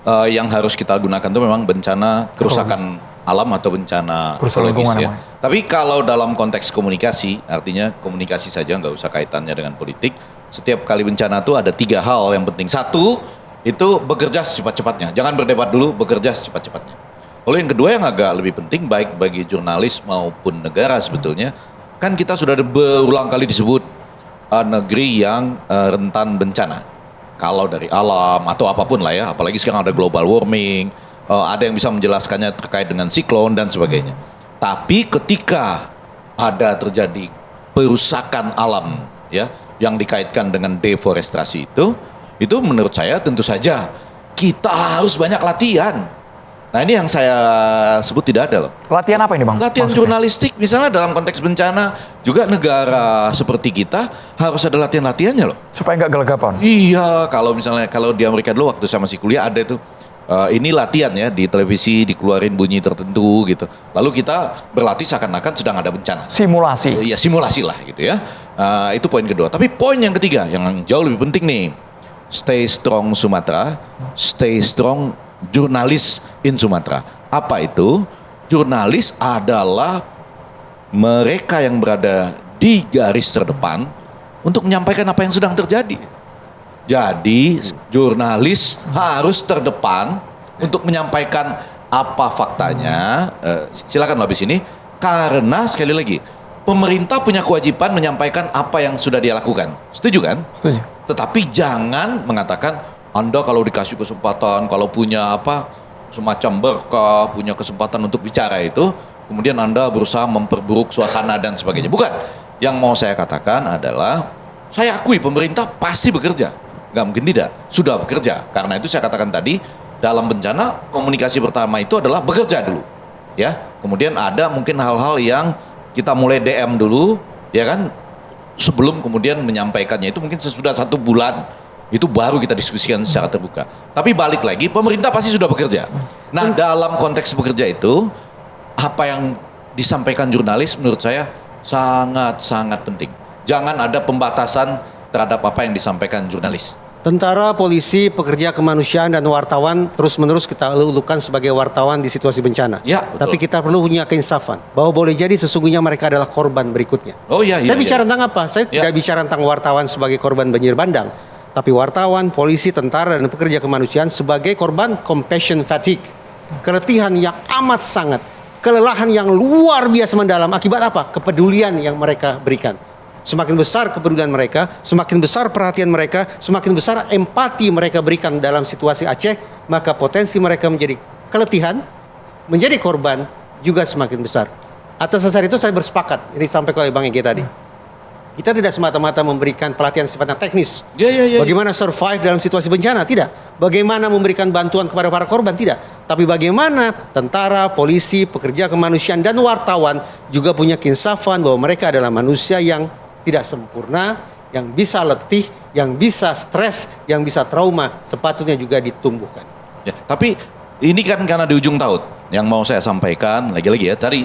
Yang harus kita gunakan itu memang bencana kerusakan alam atau bencana ekologis ya. Tapi kalau dalam konteks komunikasi, artinya komunikasi saja, nggak usah kaitannya dengan politik. Setiap kali bencana itu ada 3 hal yang penting. 1, itu bekerja secepat-cepatnya. Jangan berdebat dulu, bekerja secepat-cepatnya. Lalu yang kedua yang agak lebih penting, baik bagi jurnalis maupun negara sebetulnya, kan kita sudah berulang kali disebut negeri yang rentan bencana. Kalau dari alam atau apapun lah ya, apalagi sekarang ada global warming, ada yang bisa menjelaskannya terkait dengan siklon dan sebagainya. Tapi ketika ada terjadi perusakan alam ya, yang dikaitkan dengan deforestasi itu menurut saya tentu saja kita harus banyak latihan. Nah ini yang saya sebut tidak ada loh. Latihan apa ini Bang? Latihan jurnalistik misalnya dalam konteks bencana, juga negara seperti kita harus ada latihan-latihannya loh. Supaya nggak gelegapan? Iya, kalau misalnya kalau di Amerika dulu waktu saya masih kuliah ada itu. Ini latihan ya, di televisi dikeluarin bunyi tertentu gitu. Lalu kita berlatih seakan-akan sedang ada bencana. Simulasi. Iya simulasi lah gitu ya. Itu poin kedua. Tapi poin yang ketiga yang jauh lebih penting nih. Stay strong Sumatera, stay strong jurnalis in Sumatera. Apa itu? Jurnalis adalah mereka yang berada di garis terdepan untuk menyampaikan apa yang sedang terjadi. Jadi jurnalis harus terdepan untuk menyampaikan apa faktanya. Silakan habis ini. Karena sekali lagi, pemerintah punya kewajiban menyampaikan apa yang sudah dia lakukan. Setuju kan? Setuju. Tetapi jangan mengatakan Anda kalau dikasih kesempatan, kalau punya apa semacam berkah, punya kesempatan untuk bicara itu, kemudian Anda berusaha memperburuk suasana dan sebagainya. Bukan. Yang mau saya katakan adalah, saya akui pemerintah pasti bekerja. Nggak mungkin tidak. Sudah bekerja. Karena itu saya katakan tadi, dalam bencana komunikasi pertama itu adalah bekerja dulu. Ya, kemudian ada mungkin hal-hal yang kita mulai DM dulu, ya kan, sebelum kemudian menyampaikannya itu mungkin sesudah 1 bulan itu baru kita diskusikan secara terbuka. Tapi balik lagi, pemerintah pasti sudah bekerja. Nah, dalam konteks bekerja itu, apa yang disampaikan jurnalis menurut saya sangat-sangat penting. Jangan ada pembatasan terhadap apa yang disampaikan jurnalis. Tentara, polisi, pekerja kemanusiaan, dan wartawan terus-menerus kita lulukan sebagai wartawan di situasi bencana. Ya, betul. Tapi kita perlu punya keinsafan bahwa boleh jadi sesungguhnya mereka adalah korban berikutnya. Oh iya. Saya bicara tentang apa? Saya tidak bicara tentang wartawan sebagai korban banjir bandang, tapi wartawan, polisi, tentara, dan pekerja kemanusiaan sebagai korban compassion fatigue, keletihan yang amat sangat, kelelahan yang luar biasa mendalam akibat apa? Kepedulian yang mereka berikan. Semakin besar kepedulian mereka, semakin besar perhatian mereka, semakin besar empati mereka berikan dalam situasi Aceh, maka potensi mereka menjadi keletihan, menjadi korban juga semakin besar. Atas dasar itu saya bersepakat, ini sampai oleh Bang Ege tadi. Kita tidak semata-mata memberikan pelatihan sifatnya teknis. Bagaimana survive dalam situasi bencana? Tidak. Bagaimana memberikan bantuan kepada para korban? Tidak. Tapi bagaimana tentara, polisi, pekerja kemanusiaan, dan wartawan juga punya keinsafan bahwa mereka adalah manusia yang tidak sempurna, yang bisa letih, yang bisa stres, yang bisa trauma, sepatutnya juga ditumbuhkan. Ya, tapi ini kan karena di ujung tahun yang mau saya sampaikan lagi-lagi ya tadi.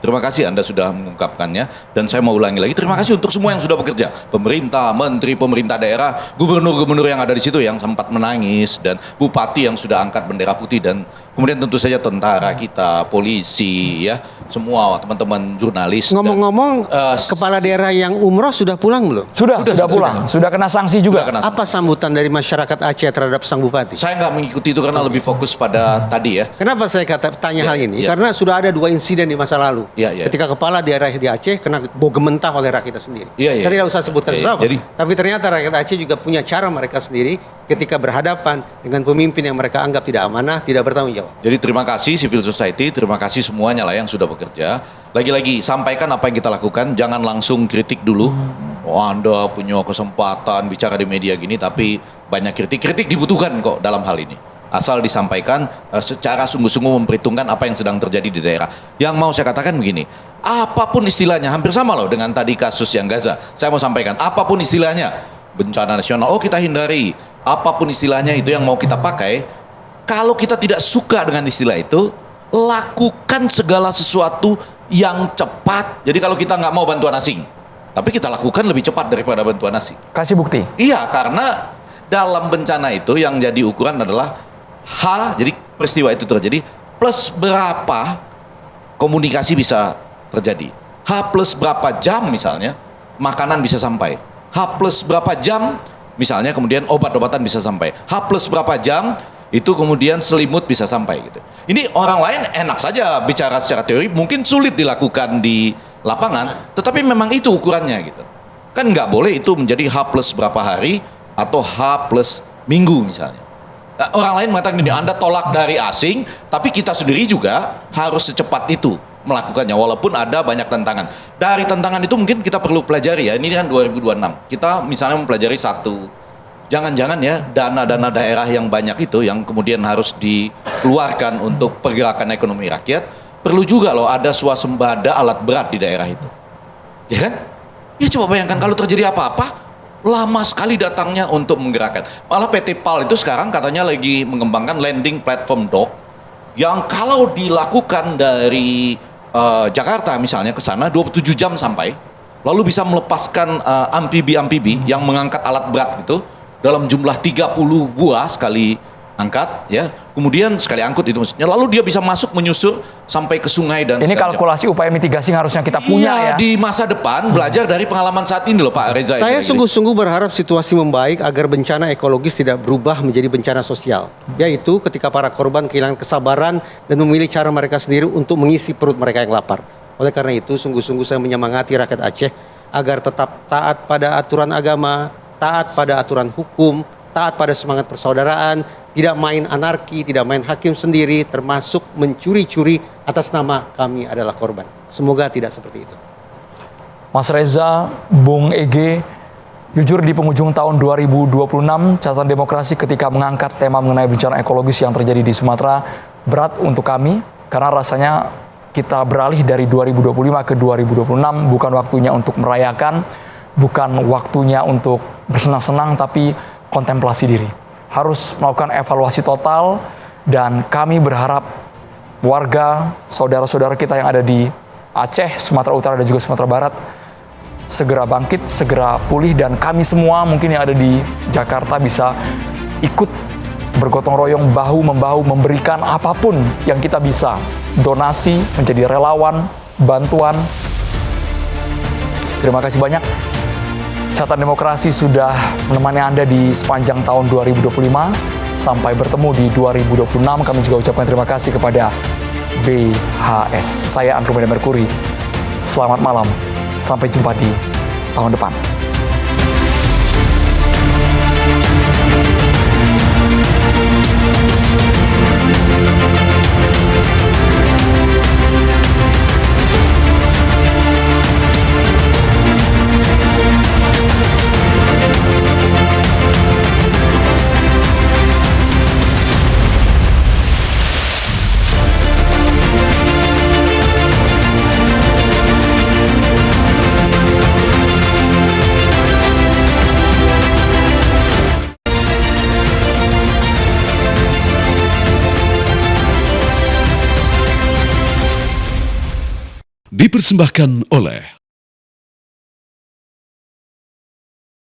Terima kasih Anda sudah mengungkapkannya, dan saya mau ulangi lagi, terima kasih untuk semua yang sudah bekerja. Pemerintah, menteri, pemerintah daerah, gubernur-gubernur yang ada di situ yang sempat menangis, dan bupati yang sudah angkat bendera putih, dan kemudian tentu saja tentara kita, polisi, ya, semua teman-teman jurnalis. Ngomong-ngomong, kepala daerah yang umroh sudah pulang belum? Sudah pulang. Sudah kena sanksi juga. Apa sambutan dari masyarakat Aceh terhadap sang bupati? Saya nggak mengikuti itu karena lebih fokus pada tadi ya. Kenapa saya tanya hal ini? Karena sudah ada 2 insiden di masa lalu. Ketika kepala daerah di Aceh kena bogementah oleh rakyatnya sendiri. Saya tidak usah sebutkan siapa. Tapi ternyata rakyat Aceh juga punya cara mereka sendiri ketika berhadapan dengan pemimpin yang mereka anggap tidak amanah, tidak bertanggung jawab. Jadi terima kasih civil society, terima kasih semuanya lah yang sudah bekerja. Lagi-lagi sampaikan apa yang kita lakukan, jangan langsung kritik dulu. Oh, Anda punya kesempatan bicara di media gini, tapi banyak kritik. Kritik dibutuhkan kok dalam hal ini. Asal disampaikan secara sungguh-sungguh memperhitungkan apa yang sedang terjadi di daerah. Yang mau saya katakan begini, apapun istilahnya, hampir sama loh dengan tadi kasus yang Gaza. Saya mau sampaikan, apapun istilahnya, bencana nasional, oh kita hindari. Apapun istilahnya itu yang mau kita pakai, kalau kita tidak suka dengan istilah itu, lakukan segala sesuatu yang cepat. Jadi kalau kita nggak mau bantuan asing, tapi kita lakukan lebih cepat daripada bantuan asing. Kasih bukti. Iya, karena dalam bencana itu yang jadi ukuran adalah jadi peristiwa itu terjadi, plus berapa komunikasi bisa terjadi. H plus berapa jam misalnya, makanan bisa sampai. H plus berapa jam, misalnya kemudian obat-obatan bisa sampai. H plus berapa jam, itu kemudian selimut bisa sampai gitu. Ini orang lain enak saja bicara secara teori, mungkin sulit dilakukan di lapangan, tetapi memang itu ukurannya gitu. Kan nggak boleh itu menjadi H plus berapa hari atau H plus minggu misalnya. Orang lain mengatakan gini, Anda tolak dari asing, tapi kita sendiri juga harus secepat itu melakukannya, walaupun ada banyak tantangan. Dari tantangan itu mungkin kita perlu pelajari ya, ini kan 2026. Kita misalnya mempelajari satu, jangan-jangan ya dana-dana daerah yang banyak itu yang kemudian harus dikeluarkan untuk pergerakan ekonomi rakyat, perlu juga loh ada swasembada alat berat di daerah itu. Ya kan? Ya coba bayangkan kalau terjadi apa-apa, lama sekali datangnya untuk menggerakkan. Malah PT PAL itu sekarang katanya lagi mengembangkan landing platform dock yang kalau dilakukan dari Jakarta misalnya ke sana 27 jam sampai, lalu bisa melepaskan amfibi-amfibi yang mengangkat alat berat itu dalam jumlah 30 buah sekali angkat ya, kemudian sekali angkut itu maksudnya, lalu dia bisa masuk menyusur sampai ke sungai dan ini kalkulasi upaya mitigasi yang harusnya kita punya ya. Di masa depan belajar dari pengalaman saat ini loh Pak Reza. Saya sungguh-sungguh berharap situasi membaik agar bencana ekologis tidak berubah menjadi bencana sosial, yaitu ketika para korban kehilangan kesabaran dan memilih cara mereka sendiri untuk mengisi perut mereka yang lapar. Oleh karena itu sungguh-sungguh saya menyemangati rakyat Aceh agar tetap taat pada aturan agama, taat pada aturan hukum, taat pada semangat persaudaraan, tidak main anarki, tidak main hakim sendiri, termasuk mencuri-curi atas nama kami adalah korban. Semoga tidak seperti itu. Mas Reza, Bung Ege, jujur di penghujung tahun 2026, catatan demokrasi ketika mengangkat tema mengenai bencana ekologis yang terjadi di Sumatera berat untuk kami, karena rasanya kita beralih dari 2025 ke 2026, bukan waktunya untuk merayakan, bukan waktunya untuk bersenang-senang, tapi kontemplasi diri. Harus melakukan evaluasi total, dan kami berharap warga, saudara-saudara kita yang ada di Aceh, Sumatera Utara, dan juga Sumatera Barat segera bangkit, segera pulih, dan kami semua mungkin yang ada di Jakarta bisa ikut bergotong royong, bahu-membahu, memberikan apapun yang kita bisa. Donasi, menjadi relawan, bantuan. Terima kasih banyak. Catatan Demokrasi sudah menemani Anda di sepanjang tahun 2025. Sampai bertemu di 2026. Kami juga ucapkan terima kasih kepada BHS. Saya Andromeda Merkuri. Selamat malam. Sampai jumpa di tahun depan. Dipersembahkan oleh